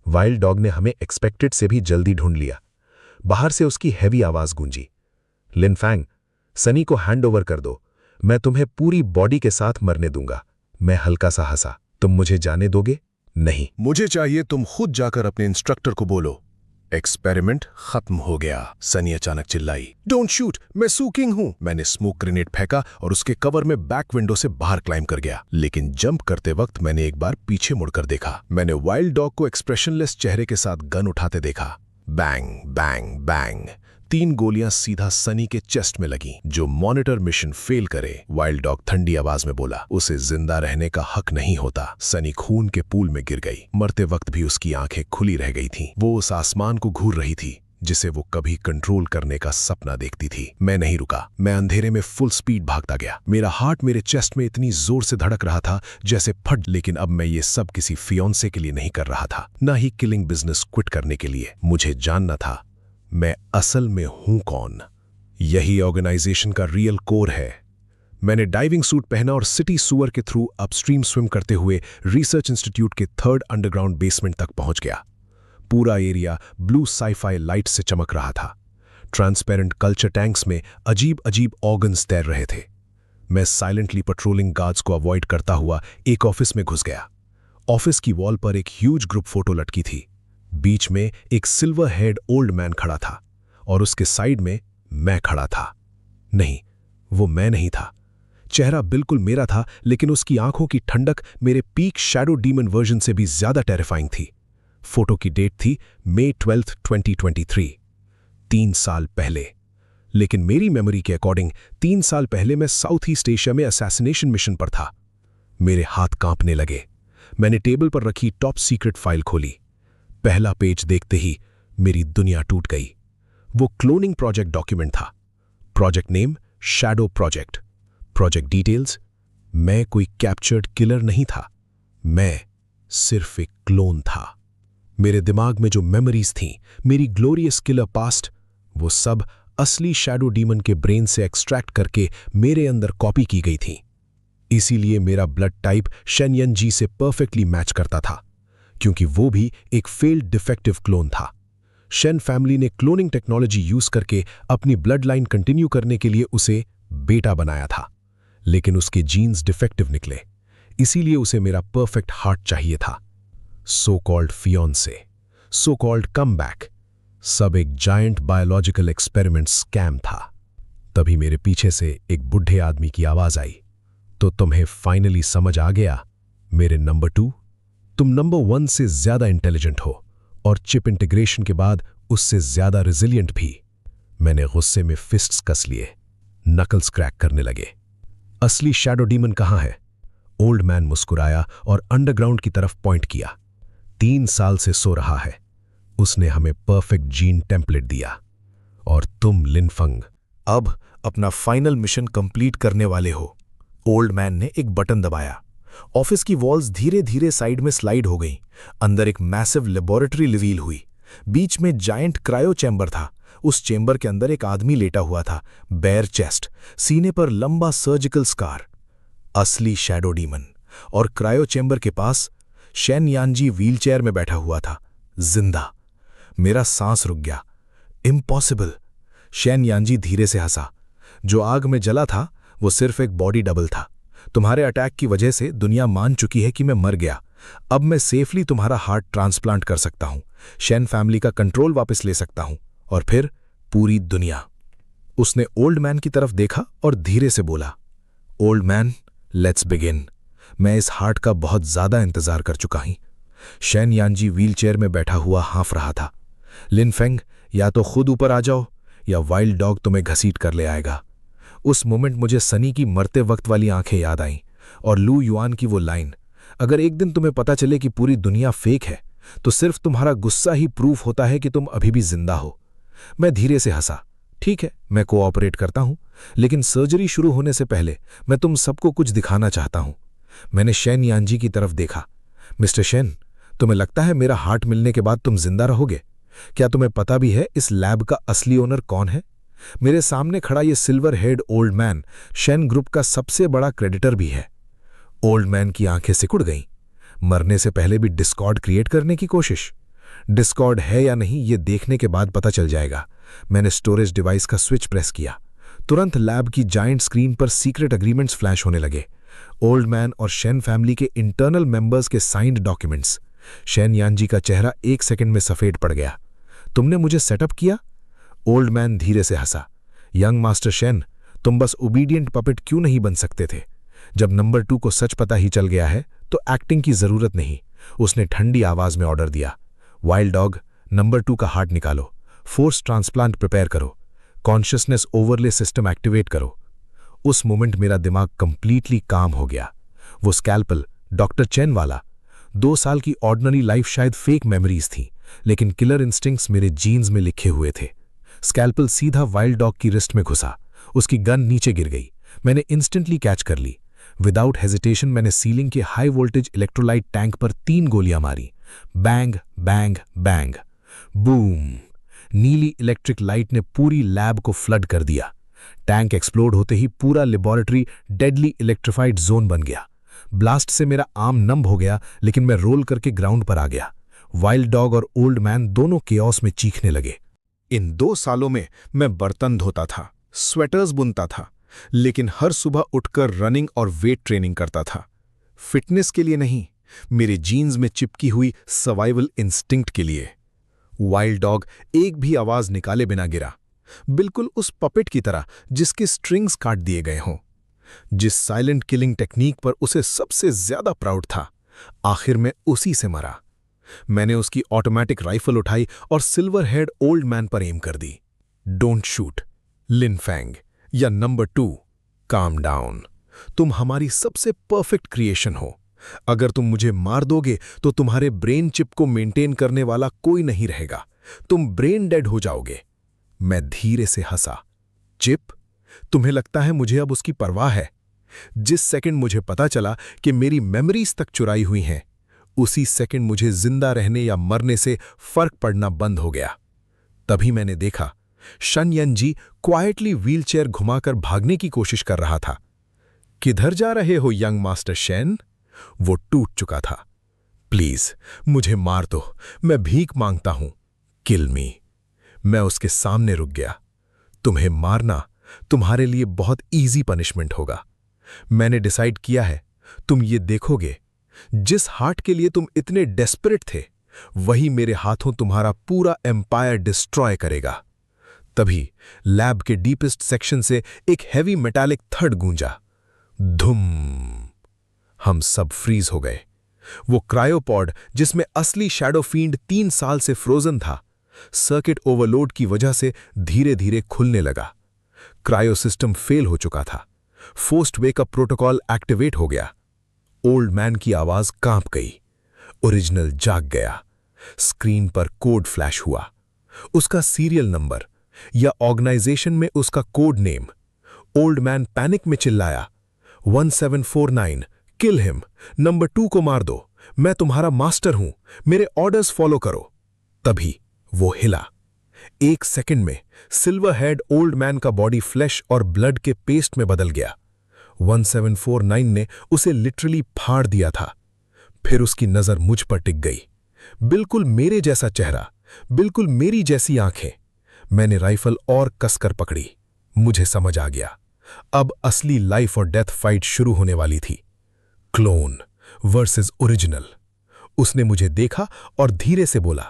वाइल्ड डॉग ने हमें एक्सपेक्टेड से भी जल्दी ढूंढ लिया। बाहर से उसकी हैवी आवाज गूंजी, लिनफेंग, सनी को हैंडओवर कर दो। मैं तुम्हें पूरी बॉडी के साथ मरने दूंगा। मैं हल्का सा हंसा। तुम मुझे जाने दोगे? नहीं। मुझे चाहिए तुम खुद जाकर अपने इंस्ट्रक्टर को बोलो एक्सपेरिमेंट खत्म हो गया। सनी अचानक चिल्लाई, डोंट शूट, मैं सू किंग हूं। मैंने स्मोक ग्रेनेड फेंका और उसके कवर में बैक विंडो से बाहर क्लाइम कर गया। लेकिन जंप करते वक्त मैंने एक बार पीछे मुड़कर देखा। मैंने वाइल्ड डॉग को एक्सप्रेशनलेस चेहरे के साथ गन उठाते देखा। Bang bang bang. 3 गोलियां सीधा सनी के चेस्ट में लगीं। जो मॉनिटर मिशन फेल करे, वाइल्ड डॉग ठंडी आवाज में बोला, उसे जिंदा रहने का हक नहीं होता। सनी खून के पूल में गिर गई। मरते वक्त भी उसकी आंखें खुली रह गई थीं। वो उस आसमान को घूर रही थी जिसे वो कभी कंट्रोल करने का सपना देखती थी। मैं नहीं रुका। मैं अंधेरे में फुल स्पीड भागता गया। मेरा हार्ट मेरे चेस्ट में इतनी जोर से धड़क रहा था जैसे फट। लेकिन अब मैं ये सब किसी फियोंसे के लिए नहीं कर रहा था, ना ही किलिंग बिजनेस क्विट करने के लिए। मुझे जानना था मैं असल में हूं कौन। यही ऑर्गेनाइजेशन का रियल कोर है। मैंने डाइविंग सूट पहना और सिटी सुअर के थ्रू अपस्ट्रीम स्विम करते हुए रिसर्च इंस्टीट्यूट के 3rd अंडरग्राउंड बेसमेंट तक पहुंच गया। पूरा एरिया ब्लू साइफाई लाइट से चमक रहा था। ट्रांसपेरेंट कल्चर टैंक्स में अजीब अजीब ऑर्गन्स तैर रहे थे। मैं साइलेंटली पेट्रोलिंग गार्ड्स को अवॉइड करता हुआ एक ऑफिस में घुस गया। ऑफिस की वॉल पर एक ह्यूज ग्रुप फोटो लटकी थी। बीच में एक सिल्वर हेड ओल्ड मैन खड़ा था और उसके साइड में मैं खड़ा था। नहीं, वो मैं नहीं था। चेहरा बिल्कुल मेरा था, लेकिन उसकी आंखों की ठंडक मेरे पीक शैडो डीमन वर्जन से भी ज्यादा टेरिफाइंग थी। फोटो की डेट थी May 12, 2023, 3 साल पहले। लेकिन मेरी मेमोरी के अकॉर्डिंग 3 साल पहले मैं साउथ ईस्ट एशिया में असैसिनेशन मिशन पर था। मेरे हाथ कांपने लगे। मैंने टेबल पर रखी टॉप सीक्रेट फाइल खोली। पहला पेज देखते ही मेरी दुनिया टूट गई। वो क्लोनिंग प्रोजेक्ट डॉक्यूमेंट था। Project name shadow project. Project details, मैं कोई कैप्चर्ड किलर नहीं था, मैं सिर्फ एक क्लोन था। मेरे दिमाग में जो मेमोरीज थीं, मेरी ग्लोरियस किलर पास्ट, वो सब असली शैडो डीमन के ब्रेन से एक्सट्रैक्ट करके मेरे अंदर कॉपी की गई थी। इसीलिए मेरा ब्लड टाइप शेनयन जी से परफेक्टली मैच करता था, क्योंकि वो भी एक फेल्ड डिफेक्टिव क्लोन था। शेन फैमिली ने क्लोनिंग टेक्नोलॉजी यूज करके अपनी ब्लड लाइन कंटिन्यू करने के लिए उसे बेटा बनाया था, लेकिन उसके जीन्स डिफेक्टिव निकले। इसीलिए उसे मेरा परफेक्ट हार्ट चाहिए था। So called fiancé, so called comeback, सब एक जायंट बायोलॉजिकल एक्सपेरिमेंट स्कैम था। तभी मेरे पीछे से एक बुढ़े आदमी की आवाज आई, तो तुम्हें फाइनली समझ आ गया मेरे नंबर 2? तुम नंबर 1 से ज्यादा इंटेलिजेंट हो और चिप इंटीग्रेशन के बाद उससे ज्यादा रिजिलियंट भी। मैंने गुस्से में फिस्ट्स कस लिए, नकल्स क्रैक करने लगे। असली शैडो डीमन कहां है? ओल्ड मैन मुस्कुराया और अंडरग्राउंड की तरफ पॉइंट किया। 3 साल से सो रहा है। उसने हमें परफेक्ट जीन टेम्पलेट दिया। और तुम लिनफंग अब अपना फाइनल मिशन कंप्लीट करने वाले हो। ओल्ड मैन ने एक बटन दबाया। ऑफिस की वॉल्स धीरे धीरे साइड में स्लाइड हो गईं। अंदर एक मैसिव लेबोरेटरी रिवील हुई। बीच में जायंट क्रायो चैम्बर था। उस चेंबर के अंदर एक आदमी लेटा हुआ था, बेयर चेस्ट, सीने पर लंबा सर्जिकल स्कार। असली शैडो डीमन। और क्रायो चेंबर के पास शेन यानजी व्हीलचेयर में बैठा हुआ था, जिंदा। मेरा सांस रुक गया। इम्पॉसिबल। शेन यानजी धीरे से हंसा। जो आग में जला था वो सिर्फ एक बॉडी डबल था। तुम्हारे अटैक की वजह से दुनिया मान चुकी है कि मैं मर गया। अब मैं सेफली तुम्हारा हार्ट ट्रांसप्लांट कर सकता हूं, शेन फैमिली का कंट्रोल वापस ले सकता हूं, और फिर पूरी दुनिया। उसने ओल्ड मैन की तरफ देखा और धीरे से बोला, ओल्ड मैन, लेट्स बिगिन। मैं इस हार्ट का बहुत ज्यादा इंतजार कर चुका हूं। शेन यानजी व्हीलचेयर में बैठा हुआ हाँफ रहा था। लिनफेंग, या तो खुद ऊपर आ जाओ या वाइल्ड डॉग तुम्हें घसीट कर ले आएगा। उस मोमेंट मुझे सनी की मरते वक्त वाली आंखें याद आईं और लू युआन की वो लाइन, अगर एक दिन तुम्हें पता चले कि पूरी दुनिया फेक है तो सिर्फ तुम्हारा गुस्सा ही प्रूफ होता है कि तुम अभी भी जिंदा हो। मैं धीरे से हंसा। ठीक है, मैं कोऑपरेट करता हूं, लेकिन सर्जरी शुरू होने से पहले मैं तुम सबको कुछ दिखाना चाहता हूं। मैंने शेन यानजी की तरफ देखा। मिस्टर शेन, तुम्हें लगता है मेरा हार्ट मिलने के बाद तुम जिंदा रहोगे? क्या तुम्हें पता भी है इस लैब का असली ओनर कौन है? मेरे सामने खड़ा ये silver head old man Shane group का सबसे बड़ा क्रेडिटर भी है। ओल्ड मैन की आंखें सिकुड़ गईं। मरने से पहले भी डिस्कॉर्ड क्रिएट करने की कोशिश। डिस्कॉर्ड है या नहीं ये देखने के बाद पता चल जाएगा। मैंने स्टोरेज डिवाइस का स्विच प्रेस किया। तुरंत लैब की जायंट स्क्रीन पर सीक्रेट एग्रीमेंट्स फ्लैश होने लगे। ओल्ड मैन और शेन फैमिली के इंटरनल मेंबर्स के साइंड डॉक्यूमेंट्स। शेन यानजी का चेहरा 1 सेकंड में सफेद पड़ गया। तुमने मुझे सेटअप किया? ओल्ड मैन धीरे से हंसा। यंग मास्टर शेन, तुम बस ओबीडियंट पपेट क्यों नहीं बन सकते थे? जब नंबर 2 को सच पता ही चल गया है तो एक्टिंग की जरूरत नहीं। उसने ठंडी आवाज में ऑर्डर दिया, वाइल्ड डॉग, नंबर 2 का हार्ट निकालो, फोर्स ट्रांसप्लांट प्रिपेयर करो, कॉन्शियसनेस ओवरले सिस्टम एक्टिवेट करो। उस मोमेंट मेरा दिमाग कंप्लीटली काम हो गया। वो स्कैल्पल डॉक्टर चेन वाला, 2 साल की ऑर्डिनरी लाइफ शायद फेक मेमोरीज थी, लेकिन किलर इंस्टिंक्ट्स मेरे जीन्स में लिखे हुए थे। स्कैल्पल सीधा वाइल्ड डॉग की रिस्ट में घुसा। उसकी गन नीचे गिर गई। मैंने इंस्टेंटली कैच कर ली। विदाउट हेजिटेशन मैंने सीलिंग के हाई वोल्टेज इलेक्ट्रोलाइट टैंक पर 3 गोलियां मारी। Bang bang bang, boom. नीली इलेक्ट्रिक लाइट ने पूरी लैब को फ्लड कर दिया। टैंक एक्सप्लोड होते ही पूरा लेबोरेटरी डेडली इलेक्ट्रिफाइड जोन बन गया। ब्लास्ट से मेरा आर्म नंब हो गया, लेकिन मैं रोल करके ग्राउंड पर आ गया। वाइल्ड डॉग और ओल्ड मैन दोनों केओस में चीखने लगे। इन 2 सालों में मैं बर्तन धोता था, स्वेटर्स बुनता था, लेकिन हर सुबह उठकर रनिंग और वेट ट्रेनिंग करता था। फिटनेस के लिए नहीं, मेरे जीन्स में चिपकी हुई सर्वाइवल इंस्टिंक्ट के लिए। वाइल्ड डॉग एक भी आवाज निकाले बिना गिरा, बिल्कुल उस पपेट की तरह जिसके स्ट्रिंग्स काट दिए गए हों। जिस साइलेंट किलिंग टेक्निक पर उसे सबसे ज्यादा प्राउड था, आखिर में उसी से मरा। मैंने उसकी ऑटोमेटिक राइफल उठाई और सिल्वर हेड ओल्ड मैन पर एम कर दी। डोंट शूट, लिन फैंग, या नंबर 2, काम डाउन। तुम हमारी सबसे परफेक्ट क्रिएशन हो। अगर तुम मुझे मार दोगे तो तुम्हारे ब्रेन चिप को मेंटेन करने वाला कोई नहीं रहेगा। तुम ब्रेन डेड हो जाओगे। मैं धीरे से हंसा। चिप? तुम्हें लगता है मुझे अब उसकी परवाह है? जिस सेकंड मुझे पता चला कि मेरी मेमोरीज तक चुराई हुई हैं, उसी सेकंड मुझे जिंदा रहने या मरने से फर्क पड़ना बंद हो गया। तभी मैंने देखा शन यन जी क्वाइटली व्हीलचेयर घुमाकर भागने की कोशिश कर रहा था। किधर जा रहे हो यंग मास्टर शेन? वो टूट चुका था। प्लीज मुझे मार दो, मैं भीख मांगता हूं। किल मी। मैं उसके सामने रुक गया। तुम्हें मारना तुम्हारे लिए बहुत इजी पनिशमेंट होगा। मैंने डिसाइड किया है, तुम ये देखोगे। जिस हार्ट के लिए तुम इतने डेस्परेट थे, वही मेरे हाथों तुम्हारा पूरा एम्पायर डिस्ट्रॉय करेगा। तभी लैब के डीपेस्ट सेक्शन से एक हैवी मेटालिक थड गूंजा। धुम। हम सब फ्रीज हो गए। वो क्रायोपॉड जिसमें असली शैडो फील्ड 3 साल से फ्रोजन था, सर्किट ओवरलोड की वजह से धीरे धीरे खुलने लगा। क्रायो सिस्टम फेल हो चुका था। फोर्स्ड वेकअप प्रोटोकॉल एक्टिवेट हो गया। ओल्ड मैन की आवाज कांप गई। ओरिजिनल जाग गया। स्क्रीन पर कोड फ्लैश हुआ। उसका सीरियल नंबर या ऑर्गेनाइजेशन में उसका code name. Old man panic में चिल्लाया, 1749, किल हिम, नंबर 2 को मार दो, मैं तुम्हारा मास्टर हूं, मेरे ऑर्डर्स फॉलो करो। तभी वो हिला। 1 सेकंड में सिल्वर हेड ओल्ड मैन का बॉडी फ्लैश और ब्लड के पेस्ट में बदल गया। 1749 ने उसे लिटरली फाड़ दिया था। फिर उसकी नजर मुझ पर टिक गई। बिल्कुल मेरे जैसा चेहरा, बिल्कुल मेरी जैसी आंखें। मैंने राइफल और कसकर पकड़ी। मुझे समझ आ गया, अब असली लाइफ और डेथ फाइट शुरू होने वाली थी। Clone versus original. उसने मुझे देखा और धीरे से बोला,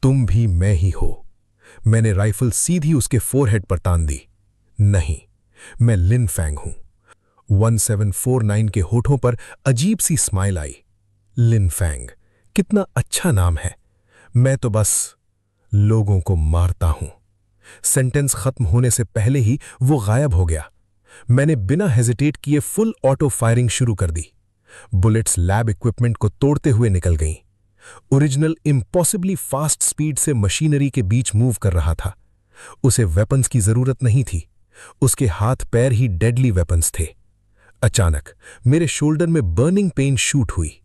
तुम भी मैं ही हो। मैंने राइफल सीधी उसके फोरहेड पर तान दी। नहीं, मैं लिन फैंग हूं। 1749 के होठों पर अजीब सी स्माइल आई। लिन फैंग, कितना अच्छा नाम है। मैं तो बस लोगों को मारता हूं। सेंटेंस खत्म होने से पहले ही वो गायब हो गया। मैंने बिना हेजिटेट किए फुल ऑटो फायरिंग शुरू कर दी। बुलेट्स लैब इक्विपमेंट को तोड़ते हुए निकल गईं। ओरिजिनल इम्पॉसिबली फास्ट स्पीड से मशीनरी के बीच मूव कर रहा था। उसे वेपन्स की जरूरत नहीं थी। उसके हाथ पैर ही डेडली वेपन्स थे। अचानक मेरे शोल्डर में बर्निंग पेन शूट हुई।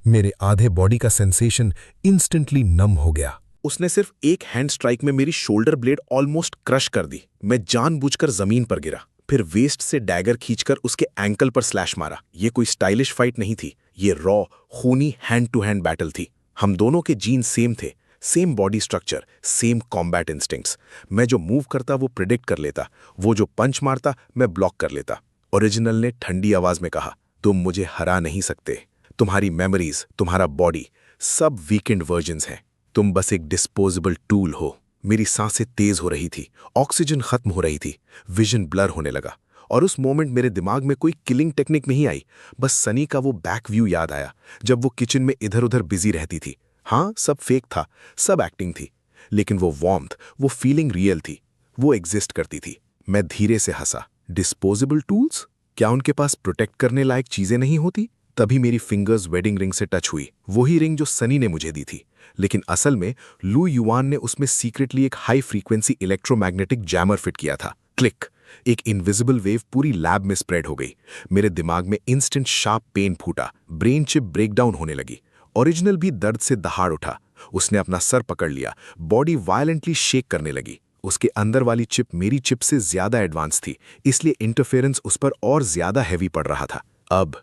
मेरे आधे बॉडी का सेंसेशन इंस्टेंटली नम हो गया। उसने सिर्फ एक हैंड स्ट्राइक में मेरी शोल्डर ब्लेड ऑलमोस्ट क्रश कर दी। मैं जानबूझकर जमीन पर गिरा, फिर वेस्ट से डैगर खींचकर उसके एंकल पर स्लैश मारा। ये कोई स्टाइलिश फाइट नहीं थी, ये रॉ खूनी हैंड टू हैंड बैटल थी। हम दोनों के जीन सेम थे, same body structure, same combat instincts. मैं जो मूव करता वो प्रिडिक्ट कर लेता, वो जो पंच मारता मैं ब्लॉक कर लेता। ओरिजिनल ने ठंडी आवाज में कहा, तुम मुझे हरा नहीं सकते। तुम्हारी मेमोरीज, तुम्हारा बॉडी, सब वीकेंड वर्जन्स हैं। तुम बस एक डिस्पोजेबल टूल हो। मेरी सांसें तेज हो रही थी, ऑक्सीजन खत्म हो रही थी, विजन ब्लर होने लगा। और उस मोमेंट मेरे दिमाग में कोई किलिंग टेक्निक नहीं आई, बस सनी का वो बैक व्यू याद आया जब वो किचन में इधर उधर बिजी रहती थी। हाँ, सब फेक था, सब एक्टिंग थी, लेकिन वो वार्मथ, वो फीलिंग रियल थी, वो एग्जिस्ट करती थी। मैं धीरे से हंसा। Disposable tools? क्या उनके पास प्रोटेक्ट करने लायक चीजें नहीं होती? तभी मेरी फिंगर्स वेडिंग रिंग से टच हुई, वही रिंग जो सनी ने मुझे दी थी। लेकिन असल में लू युआन ने उसमें सीक्रेटली एक high frequency electromagnetic jammer fit किया था। क्लिक, एक इनविजिबल वेव पूरी लैब में स्प्रेड हो गई। मेरे दिमाग में इंस्टेंट शार्प पेन फूटा, ब्रेन चिप ब्रेकडाउन होने लगी। ओरिजिनल भी दर्द से दहाड़ उठा। उसने अपना सर पकड़ लिया, बॉडी वायलेंटली शेक करने लगी। उसके अंदर वाली चिप मेरी चिप से ज्यादा एडवांस थी, इसलिए इंटरफेरेंस उस पर और ज्यादा हैवी पड़ रहा था। अब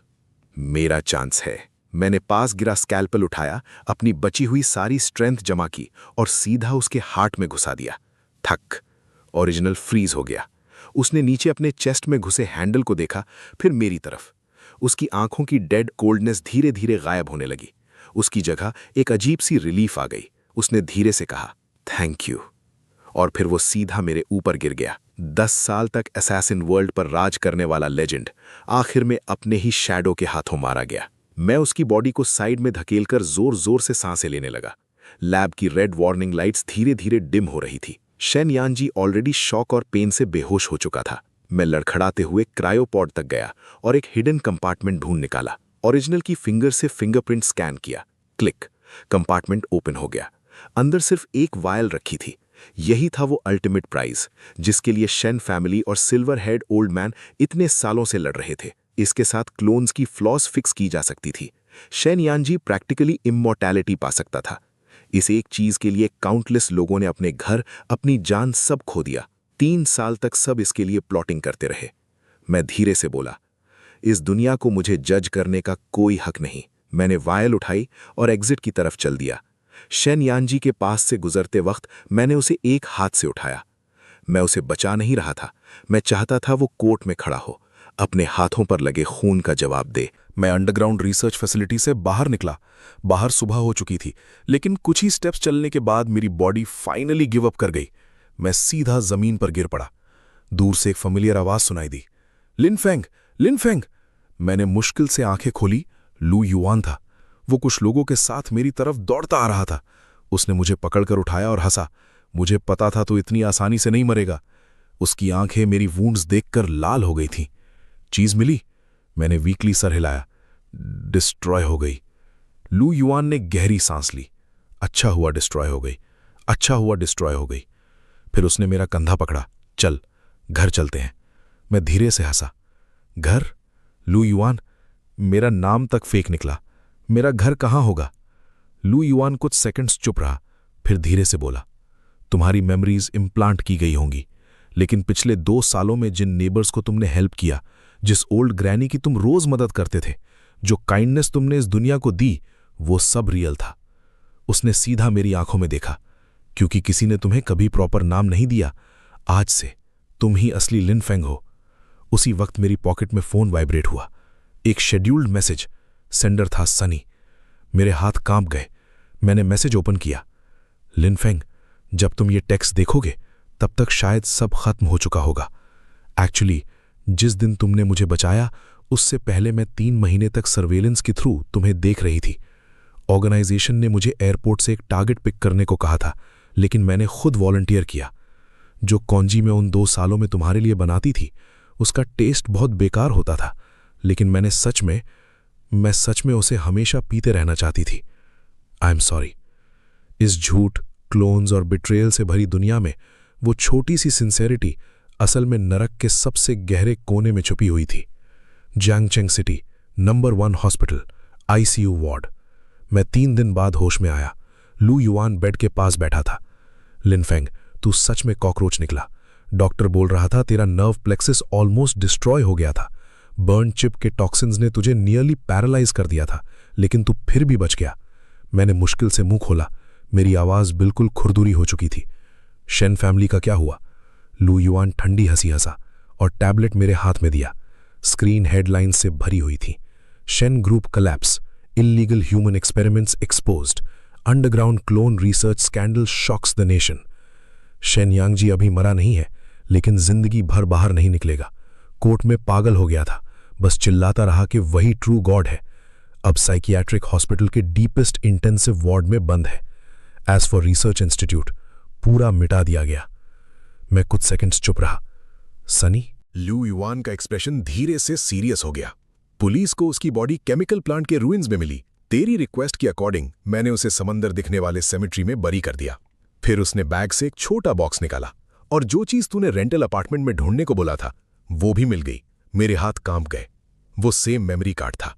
मेरा चांस है। मैंने पास गिरा स्कैल्पल उठाया, अपनी बची हुई सारी स्ट्रेंथ जमा की और सीधा उसके हार्ट में घुसा दिया। ठक, ओरिजिनल फ्रीज हो गया। उसने नीचे अपने चेस्ट में घुसे हैंडल को देखा, फिर मेरी तरफ। उसकी आंखों की डेड कोल्डनेस धीरे धीरे गायब होने लगी। उसकी जगह एक अजीब सी रिलीफ आ गई। उसने धीरे से कहा, थैंक यू, और फिर वो सीधा मेरे ऊपर गिर गया। 10 साल तक असैसिन वर्ल्ड पर राज करने वाला लेजेंड आखिर में अपने ही शैडो के हाथों मारा गया। मैं उसकी बॉडी को साइड में धकेलकर जोर जोर से सांसें लेने लगा। लैब की रेड वार्निंग लाइट्स धीरे धीरे डिम हो रही थी। शेन यानजी ऑलरेडी शॉक और पेन से बेहोश हो चुका था। मैं लड़खड़ाते हुए क्रायोपॉड तक गया और एक हिडन कंपार्टमेंट ढूंढ निकाला। ओरिजिनल की फिंगर से फिंगरप्रिंट स्कैन किया। क्लिक, कंपार्टमेंट ओपन हो गया। अंदर सिर्फ एक वायल रखी थी। यही था वो अल्टीमेट प्राइज जिसके लिए शेन फैमिली और सिल्वर हेड ओल्ड मैन इतने सालों से लड़ रहे थे। इसके साथ क्लोन्स की फ्लॉस फिक्स की जा सकती थी। शेन यानजी प्रैक्टिकली इमॉर्टैलिटी पा सकता था। इस एक चीज के लिए काउंटलेस लोगों ने अपने घर, अपनी जान सब खो दिया। 3 साल तक सब इसके लिए प्लॉटिंग करते रहे। मैं धीरे से बोला, इस दुनिया को मुझे जज करने का कोई हक नहीं। मैंने वायल उठाई और एग्जिट की तरफ चल दिया। शेन यानजी के पास से गुजरते वक्त मैंने उसे एक हाथ से उठाया। मैं उसे बचा नहीं रहा था, मैं चाहता था वो कोर्ट में खड़ा हो, अपने हाथों पर लगे खून का जवाब दे। मैं अंडरग्राउंड रिसर्च फैसिलिटी से बाहर निकला। बाहर सुबह हो चुकी थी, लेकिन कुछ ही स्टेप्स चलने के बाद मेरी बॉडी फाइनली गिव अप कर गई। मैं सीधा जमीन पर गिर पड़ा। दूर से एक फेमिलियर आवाज सुनाई दी, लिनफेंग, लिनफेंग। मैंने मुश्किल से आंखें खोली। लू युआन था। वो कुछ लोगों के साथ मेरी तरफ दौड़ता आ रहा था। उसने मुझे पकड़कर उठाया और हंसा। मुझे पता था तो इतनी आसानी से नहीं मरेगा। उसकी आंखें मेरी वूंड्स देखकर लाल हो गई थीं। चीज मिली? मैंने वीकली सर हिलाया। डिस्ट्रॉय हो गई। लू युआन ने गहरी सांस ली। अच्छा हुआ डिस्ट्रॉय हो गई, अच्छा हुआ डिस्ट्रॉय हो गई। फिर उसने मेरा कंधा पकड़ा। चल, घर चलते हैं। मैं धीरे से हंसा। घर? लू युआन? मेरा नाम तक फेक निकला। मेरा घर कहाँ होगा? लू युआन कुछ सेकंड्स चुप रहा, फिर धीरे से बोला, तुम्हारी मेमोरीज इम्प्लांट की गई होंगी, लेकिन पिछले 2 सालों में जिन नेबर्स को तुमने हेल्प किया, जिस ओल्ड ग्रैनी की तुम रोज मदद करते थे, जो काइंडनेस तुमने इस दुनिया को दी, वो सब रियल था। उसने सीधा मेरी आंखों में देखा। क्योंकि किसी ने तुम्हें कभी प्रॉपर नाम नहीं दिया, आज से तुम ही असली लिनफेंग हो। उसी वक्त मेरी पॉकेट में फोन वाइब्रेट हुआ। एक शेड्यूल्ड मैसेज। सेंडर था सनी। मेरे हाथ कांप गए। मैंने मैसेज ओपन किया। लिनफेंग, जब तुम ये टेक्स्ट देखोगे तब तक शायद सब खत्म हो चुका होगा। एक्चुअली जिस दिन तुमने मुझे बचाया, उससे पहले मैं 3 महीने तक सर्वेलेंस के थ्रू तुम्हें देख रही थी। ऑर्गेनाइजेशन ने मुझे एयरपोर्ट से एक टारगेट पिक करने को कहा था, लेकिन मैंने खुद वॉलंटियर किया। जो कॉन्जी मैं उन 2 सालों में तुम्हारे लिए बनाती थी, उसका टेस्ट बहुत बेकार होता था, लेकिन मैं सच में उसे हमेशा पीते रहना चाहती थी। I am sorry. इस झूठ, क्लोन्स और बिट्रेयल से भरी दुनिया में वो छोटी सी सिंसेरिटी असल में नरक के सबसे गहरे कोने में छुपी हुई थी। Zhangcheng city, number 1 hospital, ICU ward. मैं 3 दिन बाद होश में आया। लू युआन बेड के पास बैठा था। लिनफेंग, तू सच में कॉकरोच निकला। डॉक्टर बोल रहा था तेरा नर्व प्लेक्सिस ऑलमोस्ट डिस्ट्रॉय हो गया था। बर्न चिप के टॉक्सिन्स ने तुझे नियरली पैरालाइज कर दिया था, लेकिन तू फिर भी बच गया। मैंने मुश्किल से मुंह खोला। मेरी आवाज बिल्कुल खुरदुरी हो चुकी थी। शेन फैमिली का क्या हुआ? लू युआन ठंडी हंसी हंसा और टैबलेट मेरे हाथ में दिया। स्क्रीन हेडलाइंस से भरी हुई थी। Shen group collapse, illegal human experiments exposed, underground clone research scandal shocks the nation. Shen Yangji अभी मरा नहीं है, लेकिन जिंदगी भर बाहर नहीं निकलेगा। कोर्ट में पागल हो गया था, बस चिल्लाता रहा कि वही ट्रू गॉड है। अब साइकियाट्रिक हॉस्पिटल के डीपेस्ट इंटेंसिव वार्ड में बंद है। एज फॉर रिसर्च इंस्टीट्यूट, पूरा मिटा दिया गया। मैं कुछ सेकंड्स चुप रहा। सनी? लू युआन का एक्सप्रेशन धीरे से सीरियस हो गया। पुलिस को उसकी बॉडी केमिकल प्लांट के रूइंस में मिली। तेरी रिक्वेस्ट के अकॉर्डिंग मैंने उसे समंदर दिखने वाले सेमेट्री में बरी कर दिया। फिर उसने बैग से एक छोटा बॉक्स निकाला और जो चीज तूने रेंटल अपार्टमेंट में ढूंढने को बोला था वो भी मिल गई। मेरे हाथ कांप गए। वो सेम मेमोरी कार्ड था,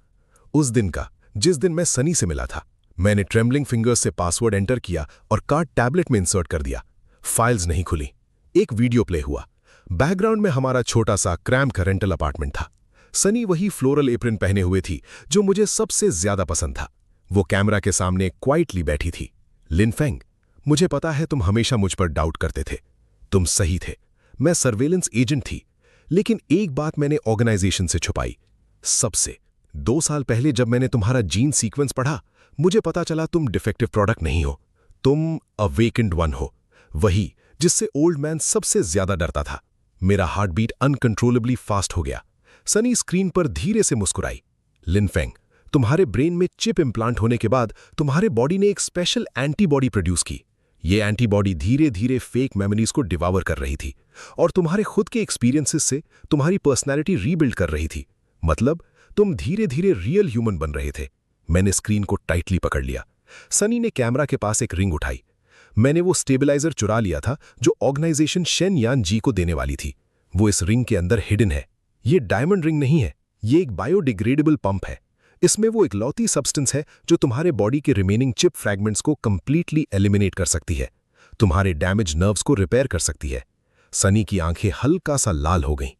उस दिन का जिस दिन मैं सनी से मिला था। मैंने ट्रेम्बलिंग फिंगर्स से पासवर्ड एंटर किया और कार्ड टैबलेट में इंसर्ट कर दिया। फाइल्स नहीं खुली। एक वीडियो प्ले हुआ। बैकग्राउंड में हमारा छोटा सा क्रैम्प का रेंटल अपार्टमेंट था। सनी वही फ्लोरल एप्रन पहने हुए थी जो मुझे सबसे ज्यादा पसंद था। वो कैमरा के सामने क्वाइटली बैठी थी। लिनफेंग, मुझे पता है तुम हमेशा मुझ पर डाउट करते थे। तुम सही थे, मैं सर्वेलेंस एजेंट थी। लेकिन एक बात मैंने ऑर्गेनाइजेशन से छुपाई, सबसे। 2 साल पहले जब मैंने तुम्हारा जीन सीक्वेंस पढ़ा, मुझे पता चला तुम डिफेक्टिव प्रोडक्ट नहीं हो, तुम अ वेकेंड वन हो, वही जिससे ओल्ड मैन सबसे ज्यादा डरता था। मेरा हार्ट बीट अनकंट्रोलेबली फास्ट हो गया। सनी स्क्रीन पर धीरे से मुस्कुराई। लिनफेंग, तुम्हारे ब्रेन में चिप इम्प्लांट होने के बाद तुम्हारे बॉडी ने एक स्पेशल एंटीबॉडी प्रोड्यूस की। ये एंटीबॉडी धीरे धीरे फेक मेमोरीज को डिवावर कर रही थी और तुम्हारे खुद के एक्सपीरियंसेस से तुम्हारी पर्सनैलिटी रीबिल्ड कर रही थी। मतलब तुम धीरे धीरे रियल ह्यूमन बन रहे थे। मैंने स्क्रीन को टाइटली पकड़ लिया। सनी ने कैमरा के पास एक रिंग उठाई। मैंने वो स्टेबलाइजर चुरा लिया था जो ऑर्गेनाइजेशन शेन यान जी को देने वाली थी। वो इस रिंग के अंदर हिडन है। ये डायमंड रिंग नहीं है, ये एक बायोडिग्रेडेबल पंप है। इसमें वो इकलौती सब्सटेंस है जो तुम्हारे बॉडी के रिमेनिंग चिप फ्रैगमेंट्स को कंप्लीटली एलिमिनेट कर सकती है, तुम्हारे डैमेज नर्व्स को रिपेयर कर सकती है। सनी की आंखें हल्का सा लाल हो गईं।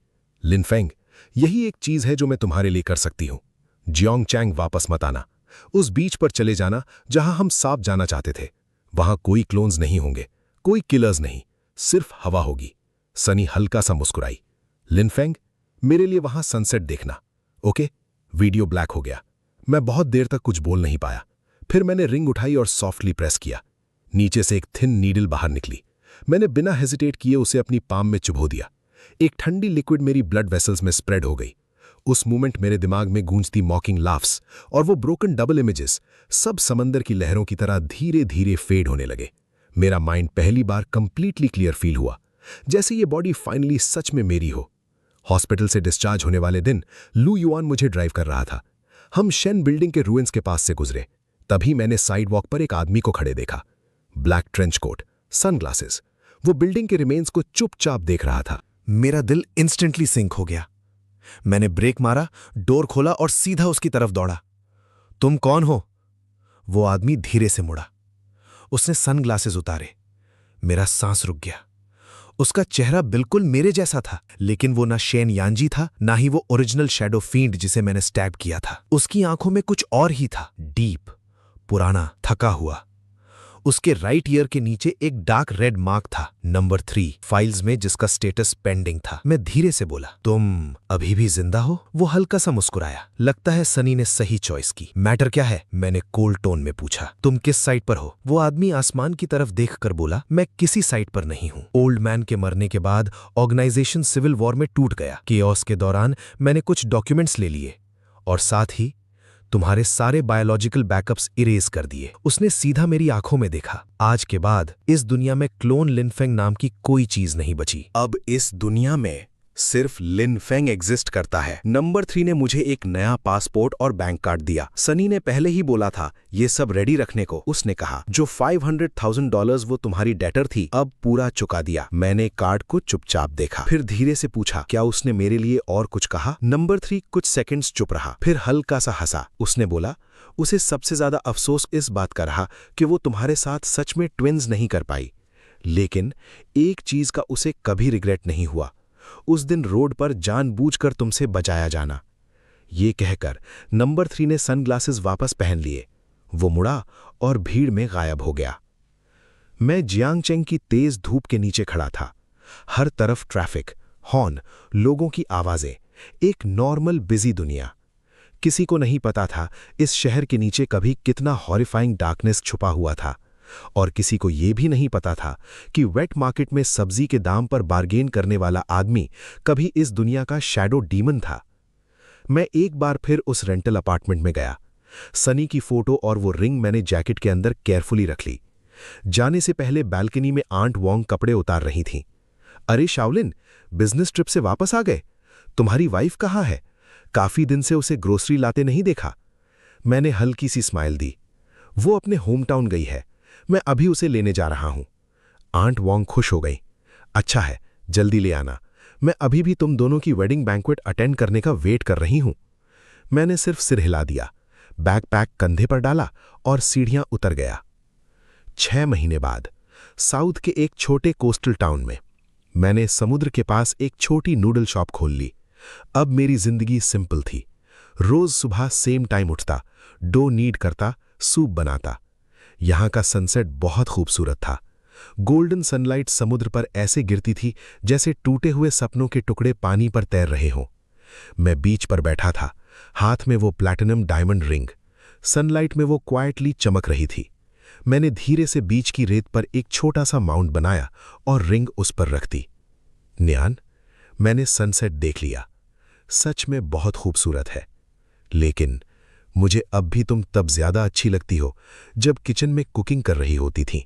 लिनफेंग, यही एक चीज है जो मैं तुम्हारे लिए कर सकती हूं। जियोंग चैंग, वापस मत आना। उस बीच पर चले जाना जहां हम साफ जाना चाहते थे। वहां कोई क्लोन्स नहीं होंगे, कोई किलर्स नहीं, सिर्फ हवा होगी। सनी हल्का सा मुस्कुराई। लिनफेंग, मेरे लिए वहां सनसेट देखना, ओके? वीडियो ब्लैक हो गया। मैं बहुत देर तक कुछ बोल नहीं पाया। फिर मैंने रिंग उठाई और सॉफ्टली प्रेस किया। नीचे से एक थिन नीडल बाहर निकली। मैंने बिना हेजिटेट किए उसे अपनी पाम में चुभो दिया। एक ठंडी लिक्विड मेरी ब्लड वेसल्स में स्प्रेड हो गई। उस मोमेंट मेरे दिमाग में गूंजती मॉकिंग लाफ्स और वो ब्रोकन डबल इमेजेस सब समंदर की लहरों की तरह धीरे धीरे फेड होने लगे। मेरा माइंड पहली बार कंप्लीटली क्लियर फील हुआ, जैसे ये बॉडी फाइनली सच में मेरी हो। हॉस्पिटल से डिस्चार्ज होने वाले दिन लू युआन मुझे ड्राइव कर रहा था। हम शेन बिल्डिंग के रूइंस के पास से गुजरे। तभी मैंने साइड वॉक पर एक आदमी को खड़े देखा। Black trench coat, sunglasses. वो बिल्डिंग के रिमेन्स को चुपचाप देख रहा था। मेरा दिल इंस्टेंटली सिंक हो गया। मैंने ब्रेक मारा, डोर खोला और सीधा उसकी तरफ दौड़ा। तुम कौन हो? वो आदमी धीरे से मुड़ा। उसने सनग्लासेस उतारे। मेरा सांस रुक गया। उसका चेहरा बिल्कुल मेरे जैसा था, लेकिन वो ना शेन यानजी था, ना ही वो ओरिजिनल शैडो फील्ड जिसे मैंने स्टैब किया था। उसकी आंखों में कुछ और ही था, डीप, पुराना, थका हुआ। उसके राइट ईयर के नीचे एक डार्क रेड मार्क था, नंबर 3 फाइल्स में, जिसका स्टेटस पेंडिंग था। मैं धीरे से बोला, तुम अभी भी जिंदा हो? वो हल्का सा मुस्कुराया। लगता है सनी ने सही चॉइस की। मैटर क्या है? मैंने कोल्ड टोन में पूछा। तुम किस साइड पर हो? वो आदमी आसमान की तरफ देखकर बोला, मैं किसी साइड पर नहीं हूं। ओल्ड मैन के मरने के बाद ऑर्गेनाइजेशन सिविल वॉर में टूट गया। केओस के दौरान मैंने कुछ डॉक्यूमेंट्स ले लिए और साथ ही तुम्हारे सारे बायोलॉजिकल बैकअप्स इरेज कर दिए। उसने सीधा मेरी आंखों में देखा। आज के बाद इस दुनिया में क्लोन लिनफेंग नाम की कोई चीज नहीं बची। अब इस दुनिया में सिर्फ लिनफेंग एग्जिस्ट करता है। नंबर 3 ने मुझे एक नया पासपोर्ट और बैंक कार्ड दिया। सनी ने पहले ही बोला था ये सब रेडी रखने को। उसने कहा, जो $500,000 वो तुम्हारी डेटर थी, अब पूरा चुका दिया। मैंने कार्ड को चुपचाप देखा, फिर धीरे से पूछा, क्या उसने मेरे लिए और कुछ कहा? नंबर 3 कुछ सेकंड्स चुप रहा, फिर हल्का सा हंसा। उसने बोला, उसे सबसे ज्यादा अफसोस इस बात का रहा कि वो तुम्हारे साथ सच में ट्विन्स नहीं कर पाई, लेकिन एक चीज का उसे कभी रिग्रेट नहीं हुआ, उस दिन रोड पर जानबूझकर तुमसे बचाया जाना। ये कहकर नंबर 3 ने सनग्लासेस वापस पहन लिए। वो मुड़ा और भीड़ में गायब हो गया। मैं जियांगचेंग की तेज धूप के नीचे खड़ा था। हर तरफ ट्रैफिक, हॉर्न, लोगों की आवाजें, एक नॉर्मल बिजी दुनिया। किसी को नहीं पता था इस शहर के नीचे कभी कितना हॉरिफाइंग डार्कनेस छुपा हुआ था, और किसी को यह भी नहीं पता था कि वेट मार्केट में सब्जी के दाम पर बार्गेन करने वाला आदमी कभी इस दुनिया का शैडो डीमन था। मैं एक बार फिर उस रेंटल अपार्टमेंट में गया। सनी की फोटो और वो रिंग मैंने जैकेट के अंदर केयरफुली रख ली। जाने से पहले बालकनी में आंट वोंग कपड़े उतार रही थीं। अरे शाओलिन, बिजनेस ट्रिप से वापस आ गए? तुम्हारी वाइफ कहाँ है? काफी दिन से उसे ग्रोसरी लाते नहीं देखा। मैंने हल्की सी स्माइल दी। वो अपने होम टाउन गई है, मैं अभी उसे लेने जा रहा हूं। आंट वॉन्ग खुश हो गई। अच्छा है, जल्दी ले आना, मैं अभी भी तुम दोनों की वेडिंग बैंक्वेट अटेंड करने का वेट कर रही हूं। मैंने सिर्फ सिर हिला दिया, बैकपैक कंधे पर डाला और सीढ़ियां उतर गया। 6 महीने बाद साउथ के एक छोटे कोस्टल टाउन में मैंने समुद्र के पास एक छोटी नूडल शॉप खोल ली। अब मेरी जिंदगी सिंपल थी। रोज सुबह सेम टाइम उठता, डो नीड करता, सूप बनाता। यहां का सनसेट बहुत खूबसूरत था। गोल्डन सनलाइट समुद्र पर ऐसे गिरती थी जैसे टूटे हुए सपनों के टुकड़े पानी पर तैर रहे हों। मैं बीच पर बैठा था, हाथ में वो प्लैटिनम डायमंड रिंग। सनलाइट में वो क्वाइटली चमक रही थी। मैंने धीरे से बीच की रेत पर एक छोटा सा माउंट बनाया और रिंग उस पर रख दी। न्यान, मैंने सनसेट देख लिया। सच में बहुत खूबसूरत है, लेकिन मुझे अब भी तुम तब ज्यादा अच्छी लगती हो जब किचन में कुकिंग कर रही होती थी।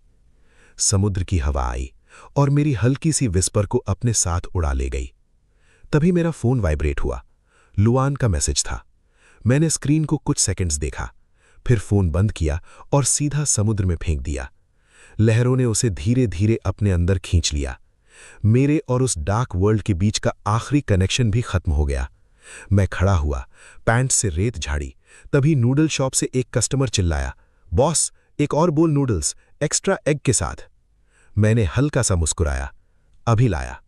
समुद्र की हवा आई और मेरी हल्की सी विस्पर को अपने साथ उड़ा ले गई। तभी मेरा फोन वाइब्रेट हुआ। लुआन का मैसेज था। मैंने स्क्रीन को कुछ सेकंड्स देखा, फिर फोन बंद किया और सीधा समुद्र में फेंक दिया। लहरों ने उसे धीरे धीरे अपने अंदर खींच लिया। मेरे और उस डार्क वर्ल्ड के बीच का आखिरी कनेक्शन भी खत्म हो गया। मैं खड़ा हुआ, पैंट से रेत झाड़ी। तभी नूडल शॉप से एक कस्टमर चिल्लाया, बॉस, एक और बोल नूडल्स, एक्स्ट्रा एग के साथ। मैंने हल्का सा मुस्कुराया, अभी लाया।